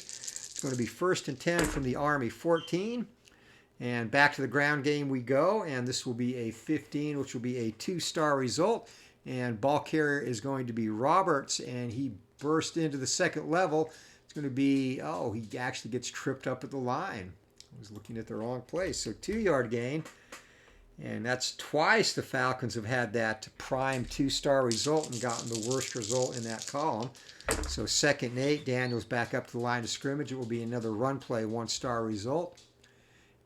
It's going to be 1st and 10 from the Army 14. And back to the ground game we go, and this will be a 15, which will be a 2-star result. And ball carrier is going to be Roberts, and he burst into the 2nd level. It's going to be, oh, he actually gets tripped up at the line. I was looking at the wrong place. So 2-yard gain. And that's twice the Falcons have had that prime 2-star result and gotten the worst result in that column. So 2nd and 8, Daniels back up to the line of scrimmage. It will be another run play, 1-star result.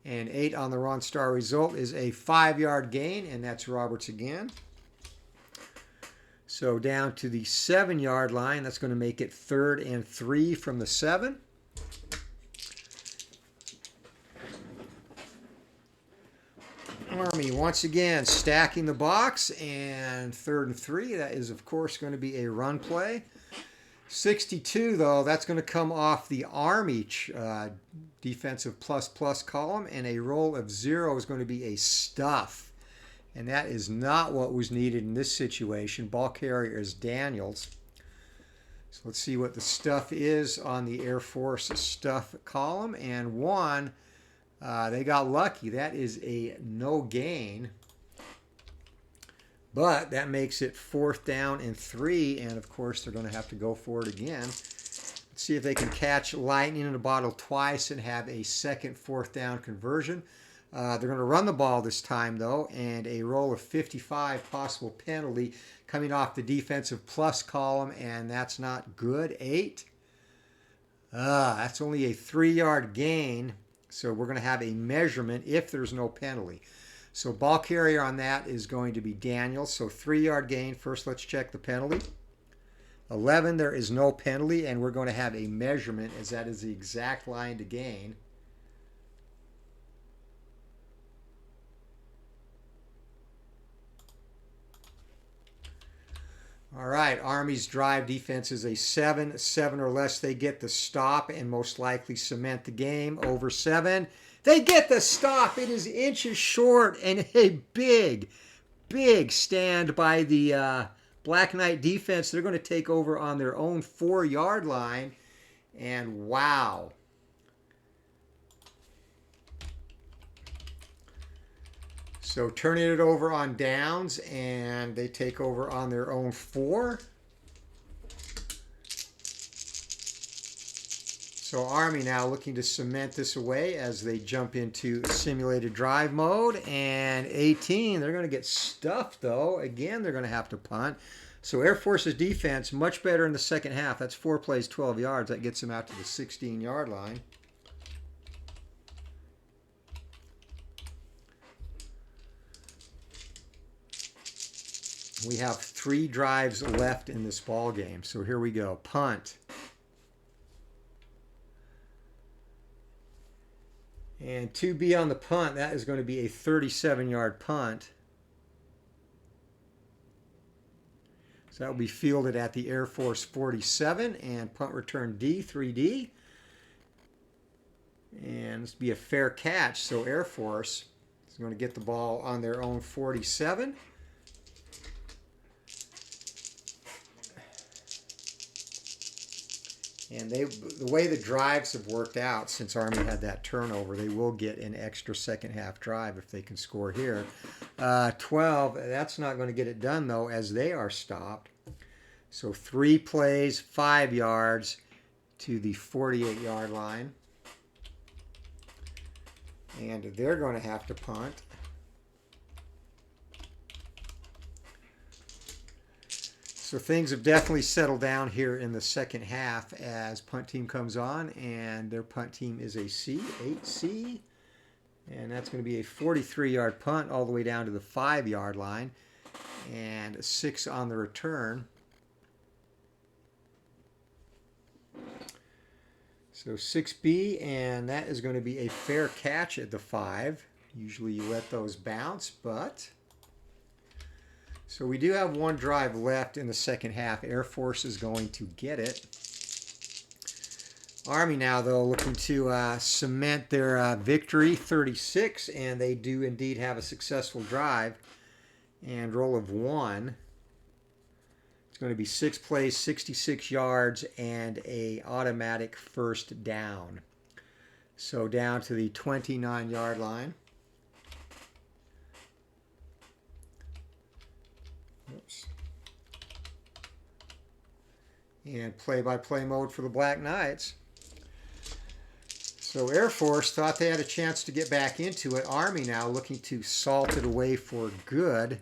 And 8 on the 1-star result is a 5-yard gain, and that's Roberts again. So down to the 7-yard line, that's going to make it 3rd and 3 from the 7. Army once again stacking the box, and 3rd and 3. That is, of course, going to be a run play. 62, though, that's going to come off the Army defensive ++ column, and a roll of 0 is going to be a stuff. And that is not what was needed in this situation. Ball carrier is Daniels. So let's see what the stuff is on the Air Force stuff column. And one, they got lucky. That is a no gain. But that makes it 4th down and 3. And of course, they're going to have to go for it again. Let's see if they can catch lightning in a bottle twice and have a second 4th down conversion. They're going to run the ball this time, though, and a roll of 55, possible penalty coming off the defensive plus column, and that's not good. 8. That's only a 3-yard gain, so we're going to have a measurement if there's no penalty. So ball carrier on that is going to be Daniels, so 3-yard gain. First, let's check the penalty. 11, there is no penalty, and we're going to have a measurement as that is the exact line to gain. All right, Army's drive defense is a 7. 7 or less, they get the stop and most likely cement the game. Over 7, they get the stop. It is inches short and a big, big stand by the Black Knight defense. They're going to take over on their own 4-yard line. And wow. So turning it over on downs, and they take over on their own 4. So Army now looking to cement this away as they jump into simulated drive mode. And 18, they're going to get stuffed, though. Again, they're going to have to punt. So Air Force's defense, much better in the second half. That's 4 plays, 12 yards. That gets them out to the 16-yard line. We have 3 drives left in this ball game. So here we go. Punt. And to be on the punt, that is going to be a 37-yard punt. So that will be fielded at the Air Force 47, and punt return D, 3D. And this will be a fair catch. So Air Force is going to get the ball on their own 47. And the way the drives have worked out since Army had that turnover, they will get an extra second half drive if they can score here. 12, that's not going to get it done, though, as they are stopped. So 3 plays, 5 yards to the 48-yard line. And they're going to have to punt. So things have definitely settled down here in the second half as punt team comes on, and their punt team is a C, 8C. And that's going to be a 43-yard punt all the way down to the 5-yard line, and 6 on the return. So 6B, and that is going to be a fair catch at the 5. Usually you let those bounce, but... So we do have 1 drive left in the second half. Air Force is going to get it. Army now, though, looking to cement their victory, 36, and they do indeed have a successful drive. And roll of 1. It's going to be 6 plays, 66 yards, and a automatic first down. So down to the 29-yard line. Oops. And play-by-play mode for the Black Knights. So Air Force thought they had a chance to get back into it. Army now looking to salt it away for good.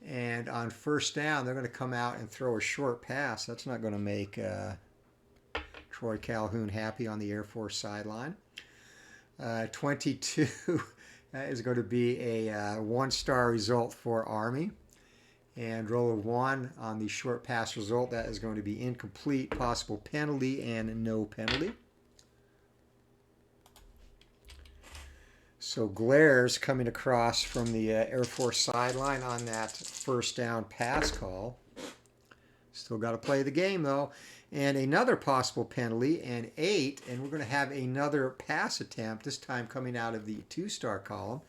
And on first down, they're going to come out and throw a short pass. That's not going to make Troy Calhoun happy on the Air Force sideline. 22, that is going to be a 1-star result for Army. And roll of 1 on the short pass result. That is going to be incomplete, possible penalty, and no penalty. So glares coming across from the Air Force sideline on that first down pass call. Still got to play the game, though. And another possible penalty, and 8. And we're going to have another pass attempt, this time coming out of the 2-star column.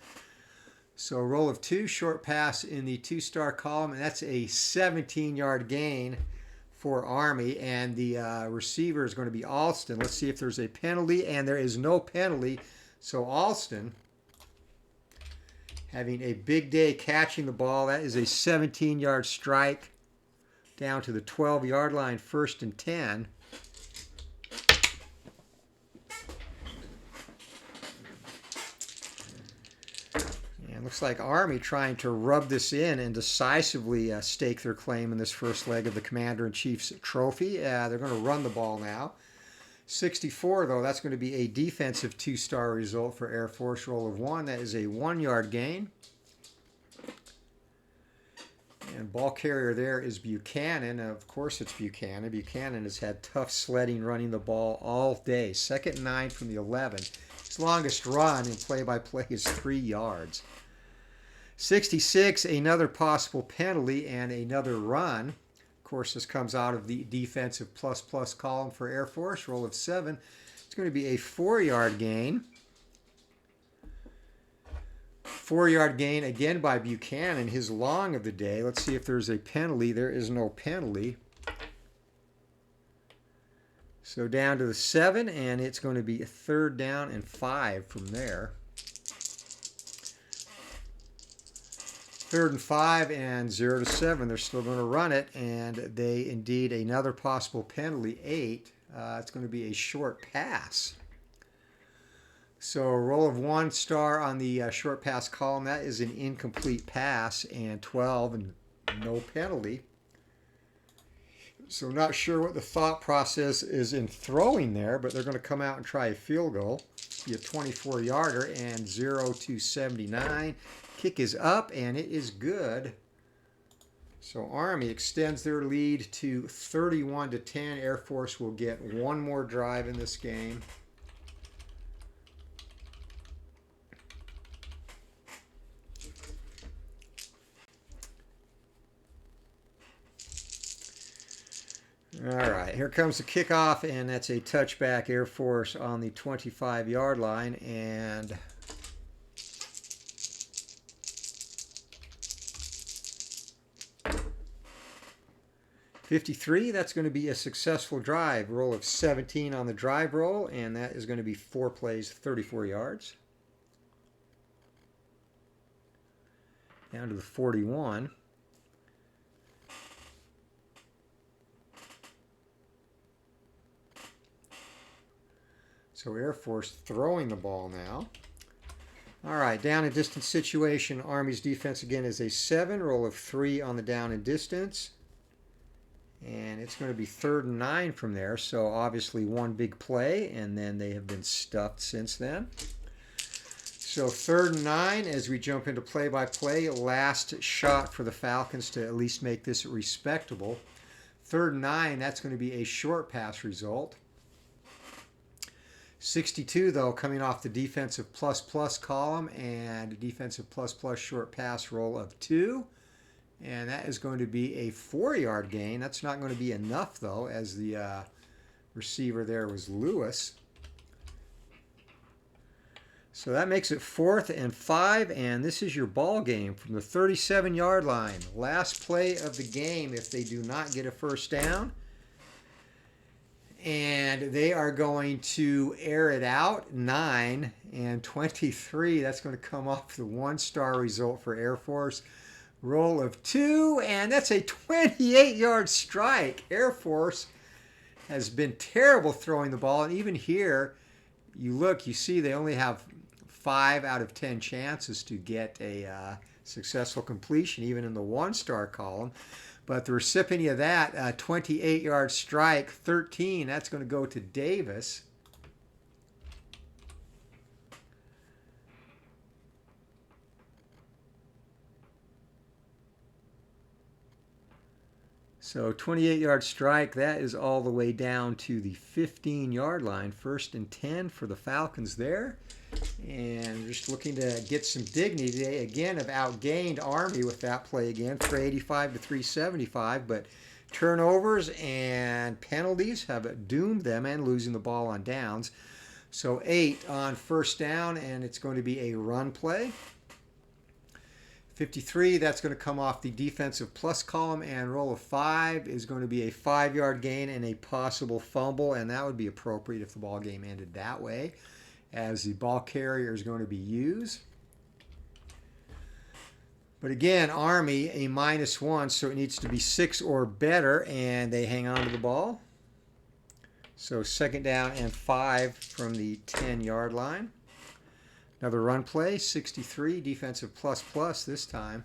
So a roll of 2, short pass in the 2-star column, and that's a 17-yard gain for Army, and the receiver is going to be Alston. Let's see if there's a penalty, and there is no penalty. So Alston having a big day catching the ball. That is a 17-yard strike down to the 12-yard line, 1st and 10. Looks like Army trying to rub this in and decisively stake their claim in this first leg of the Commander-in-Chief's trophy. They're going to run the ball now. 64, though, that's going to be a defensive 2-star result for Air Force. Roll of 1. That is a 1-yard gain. And ball carrier there is Buchanan. Of course it's Buchanan. Buchanan has had tough sledding running the ball all day. 2nd and 9 from the 11. His longest run in play-by-play is 3 yards. 66, another possible penalty and another run. Of course, this comes out of the defensive plus column for Air Force. Roll of 7. It's going to be a 4-yard gain. 4-yard gain again by Buchanan, his long of the day. Let's see if there's a penalty. There is no penalty. So down to the 7, and it's going to be a 3rd down and 5 from there. 3rd and 5 and 0 to 7. They're still going to run it, and they indeed another possible penalty, 8. It's going to be a short pass. So a roll of 1 star on the short pass column. That is an incomplete pass, and 12 and no penalty. So not sure what the thought process is in throwing there, but they're going to come out and try a field goal. Be a 24-yarder and 0 to 79. Kick is up, and it is good. So Army extends their lead to 31 to 10. Air Force will get one more drive in this game. All right, here comes the kickoff, and that's a touchback. Air Force on the 25-yard line, and 53, that's going to be a successful drive. Roll of 17 on the drive roll, and that is going to be 4 plays, 34 yards. Down to the 41. So Air Force throwing the ball now. All right, down and distance situation. Army's defense again is a 7. Roll of 3 on the down and distance. And it's going to be 3rd and 9 from there. So obviously one big play, and then they have been stuffed since then. So 3rd and 9 as we jump into play-by-play. Last shot for the Falcons to at least make this respectable. 3rd and 9, that's going to be a short pass result. 62, though, coming off the defensive plus column and defensive plus short pass roll of 2. And that is going to be a 4-yard gain. That's not going to be enough, though, as the receiver there was Lewis. So that makes it 4th and 5, and this is your ball game from the 37-yard line. Last play of the game if they do not get a first down. And they are going to air it out, 9 and 23. That's going to come off the 1-star result for Air Force. Roll of 2, and that's a 28-yard strike. Air Force has been terrible throwing the ball, and even here, you look, you see they only have 5 out of 10 chances to get a successful completion, even in the 1-star column. But the recipient of that, 28-yard strike, 13, that's going to go to Davis. So 28-yard strike, that is all the way down to the 15-yard line. 1st and 10 for the Falcons there. And just looking to get some dignity. They, again, have outgained Army with that play again, 385 to 375. But turnovers and penalties have doomed them and losing the ball on downs. So 8 on 1st down, and it's going to be a run play. 53, that's going to come off the defensive plus column, and roll of 5 is going to be a 5-yard gain and a possible fumble, and that would be appropriate if the ball game ended that way, as the ball carrier is going to be used. But again, Army, a -1, so it needs to be 6 or better, and they hang on to the ball. So 2nd down and 5 from the 10-yard line. Another run play, 63, defensive plus this time.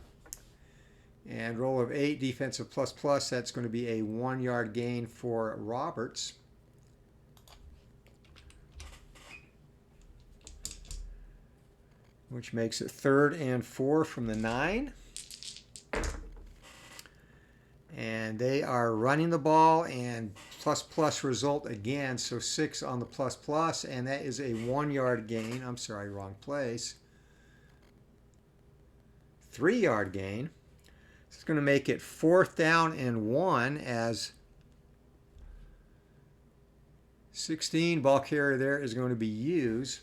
And roll of 8, defensive plus, that's going to be a 1-yard gain for Roberts. Which makes it 3rd and 4 from the 9. And they are running the ball, and plus result again, so 6 on the plus, and that is a 1-yard gain. I'm sorry, wrong place. 3-yard gain. This is going to make it 4th down and 1, as 16, ball carrier there, is going to be used.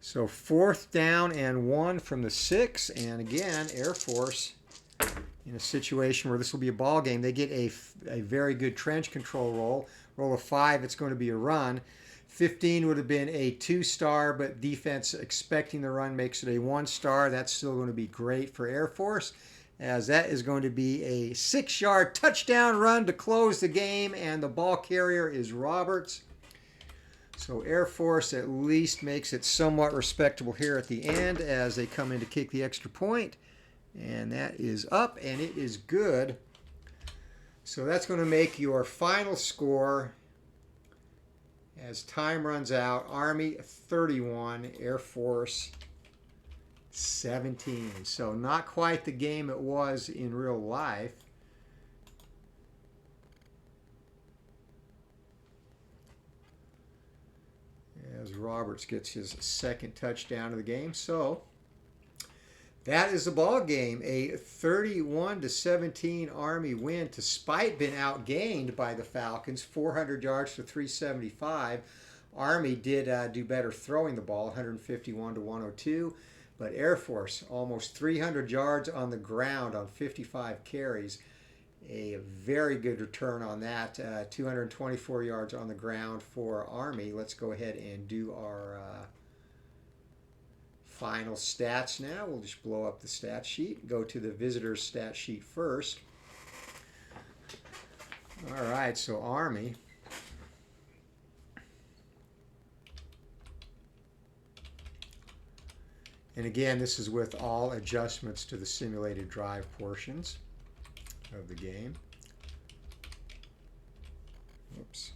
So 4th down and 1 from the 6, and again, Air Force in a situation where this will be a ball game. They get a very good trench control roll. Roll of 5, it's going to be a run. 15 would have been a 2-star, but defense expecting the run makes it a 1-star. That's still going to be great for Air Force, as that is going to be a 6-yard touchdown run to close the game, and the ball carrier is Roberts. So Air Force at least makes it somewhat respectable here at the end as they come in to kick the extra point. And that is up, and it is good. So that's going to make your final score as time runs out. Army 31, Air Force 17. So not quite the game it was in real life. As Roberts gets his 2nd touchdown of the game. So that is the ball game. A 31-17 Army win, despite being outgained by the Falcons, 400 yards to 375. Army did do better throwing the ball, 151-102. But Air Force, almost 300 yards on the ground on 55 carries. A very good return on that. 224 yards on the ground for Army. Let's go ahead and do our final stats now. We'll just blow up the stat sheet. Go to the visitor's stat sheet first. All right, so Army. And again, this is with all adjustments to the simulated drive portions of the game. Oops.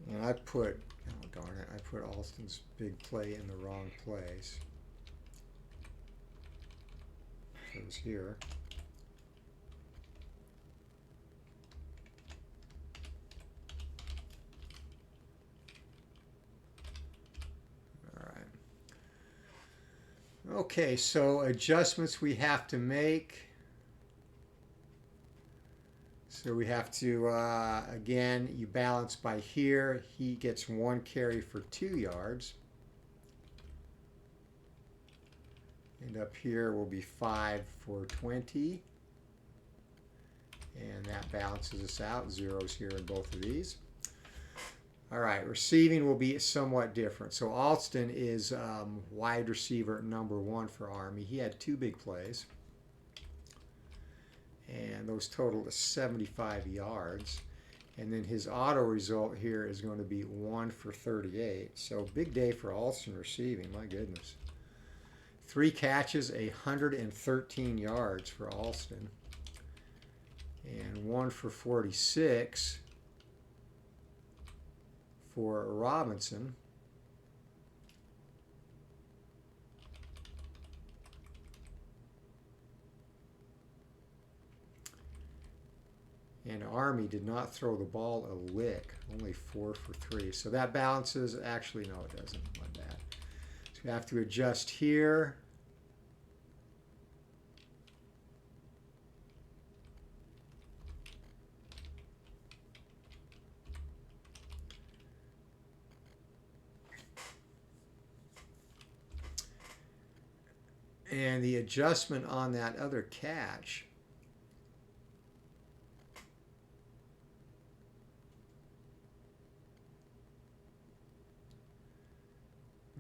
And I put, oh darn it, I put Alston's big play in the wrong place. It was here. Okay, so adjustments we have to make. So we have to, again, you balance by here. He gets 1 carry for 2 yards. And up here will be 5 for 20. And that balances us out. Zeros here in both of these. All right, receiving will be somewhat different. So Alston is wide receiver number 1 for Army. He had 2 big plays. And those total to 75 yards. And then his auto result here is going to be 1 for 38. So big day for Alston receiving, my goodness. 3 catches, 113 yards for Alston. And 1 for 46 for Robinson. And Army did not throw the ball a lick, only 4 for 3. So that balances, actually no it doesn't, my bad. So we have to adjust here. And the adjustment on that other catch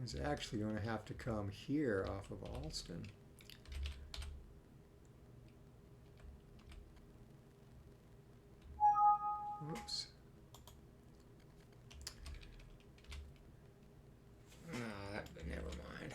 is actually going to have to come here off of Alston. Oops. Never mind.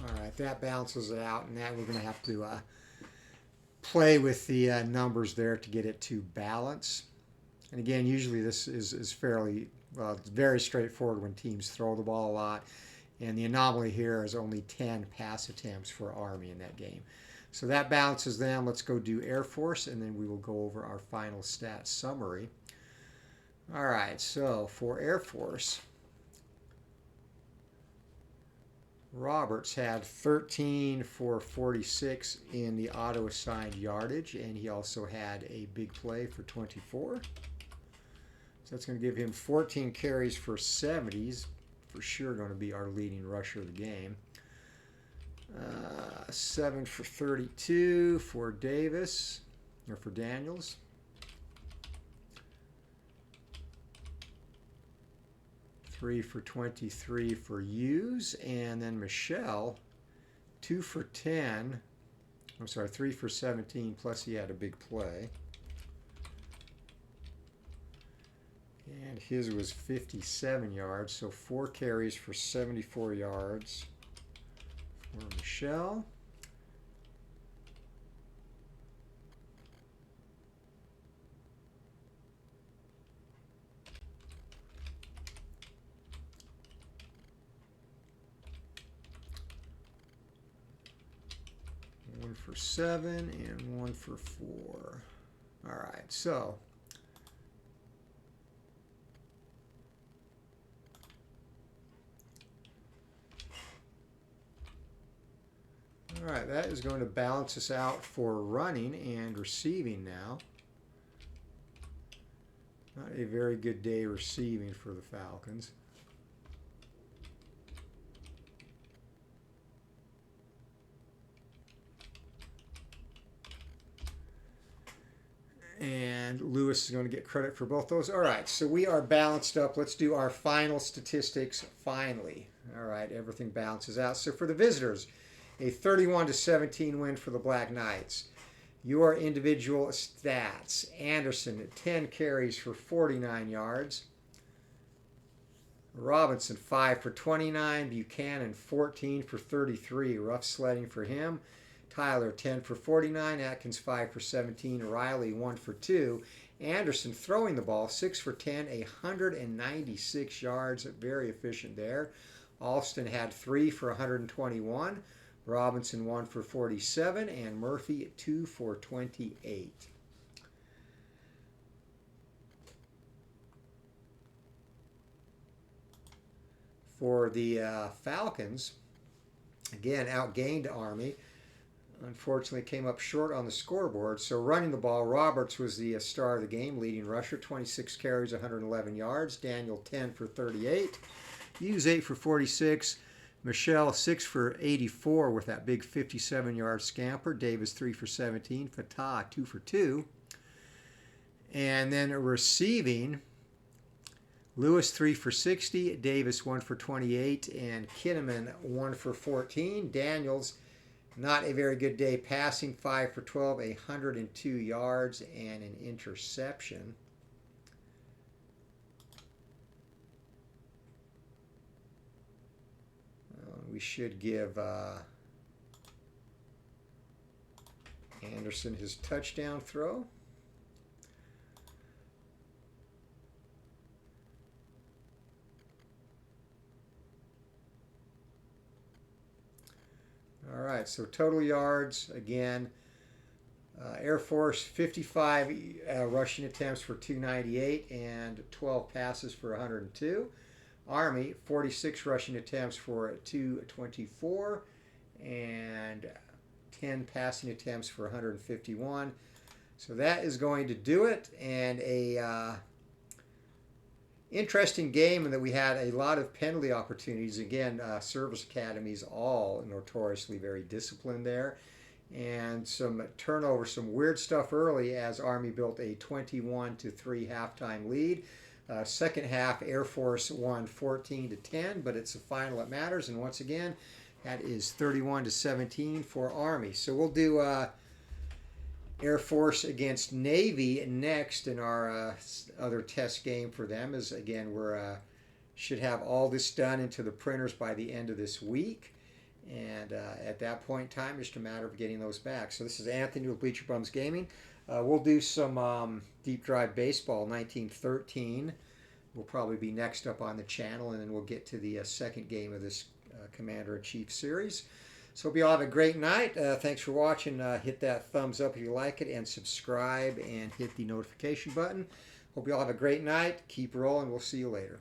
All right, that balances it out, and that we're going to have to play with the numbers there to get it to balance. And again, usually this is fairly, well, it's very straightforward when teams throw the ball a lot. And the anomaly here is only 10 pass attempts for Army in that game. So that balances them. Let's go do Air Force, and then we will go over our final stat summary. All right, so for Air Force, Roberts had 13 for 46 in the auto-assigned yardage, and he also had a big play for 24. So that's going to give him 14 carries for 70s. For sure going to be our leading rusher of the game. 7 for 32 for Davis, or for Daniels. 3 for 23 for Hughes, and then Michelle, 2 for 10. I'm sorry, 3 for 17, plus he had a big play. And his was 57 yards, so 4 carries for 74 yards for Michelle. One for 7 and 1 for 4. All right, so all right, that is going to balance us out for running and receiving now. Not a very good day receiving for the Falcons. And Lewis is going to get credit for both those. All right, so we are balanced up. Let's do our final statistics finally. All right, everything balances out. So for the visitors, a 31-17 win for the Black Knights. Your individual stats: Anderson, 10 carries for 49 yards. Robinson, 5 for 29. Buchanan, 14 for 33. Rough sledding for him. Tyler, 10 for 49. Atkins, 5 for 17. Riley, 1 for 2. Anderson throwing the ball, 6 for 10, 196 yards. Very efficient there. Alston had 3 for 121. Robinson 1 for 47, and Murphy 2 for 28. For the Falcons, again, outgained Army. Unfortunately, came up short on the scoreboard. So running the ball, Roberts was the star of the game, leading rusher, 26 carries, 111 yards. Daniel, 10 for 38. Hughes, 8 for 46. Michelle, 6 for 84 with that big 57-yard scamper. Davis, 3 for 17. Fatah, 2 for 2. And then receiving, Lewis, 3 for 60. Davis, 1 for 28. And Kinnaman, 1 for 14. Daniels, not a very good day passing, 5 for 12, 102 yards, and an interception. We should give Anderson his touchdown throw. All right, so total yards, again, Air Force, 55 rushing attempts for 298 and 12 passes for 102. Army, 46 rushing attempts for 224 and 10 passing attempts for 151. So that is going to do it, and interesting game in that we had a lot of penalty opportunities. Again, service academies all notoriously very disciplined there, and some turnover, some weird stuff early as Army built a 21-3 halftime lead. Second half, Air Force won 14-10, but it's the final that matters. And once again, that is 31-17 for Army. So we'll do Air Force against Navy next in our other test game for them. Is again we're should have all this done into the printers by the end of this week. And at that point in time, it's just a matter of getting those back. So this is Anthony with Bleacher Bums Gaming. We'll do some Deep Drive Baseball 1913. Will probably be next up on the channel, and then we'll get to the second game of this Commander-in-Chief series. So hope you all have a great night. Thanks for watching. Hit that thumbs up if you like it, and subscribe and hit the notification button. Hope you all have a great night. Keep rolling. We'll see you later.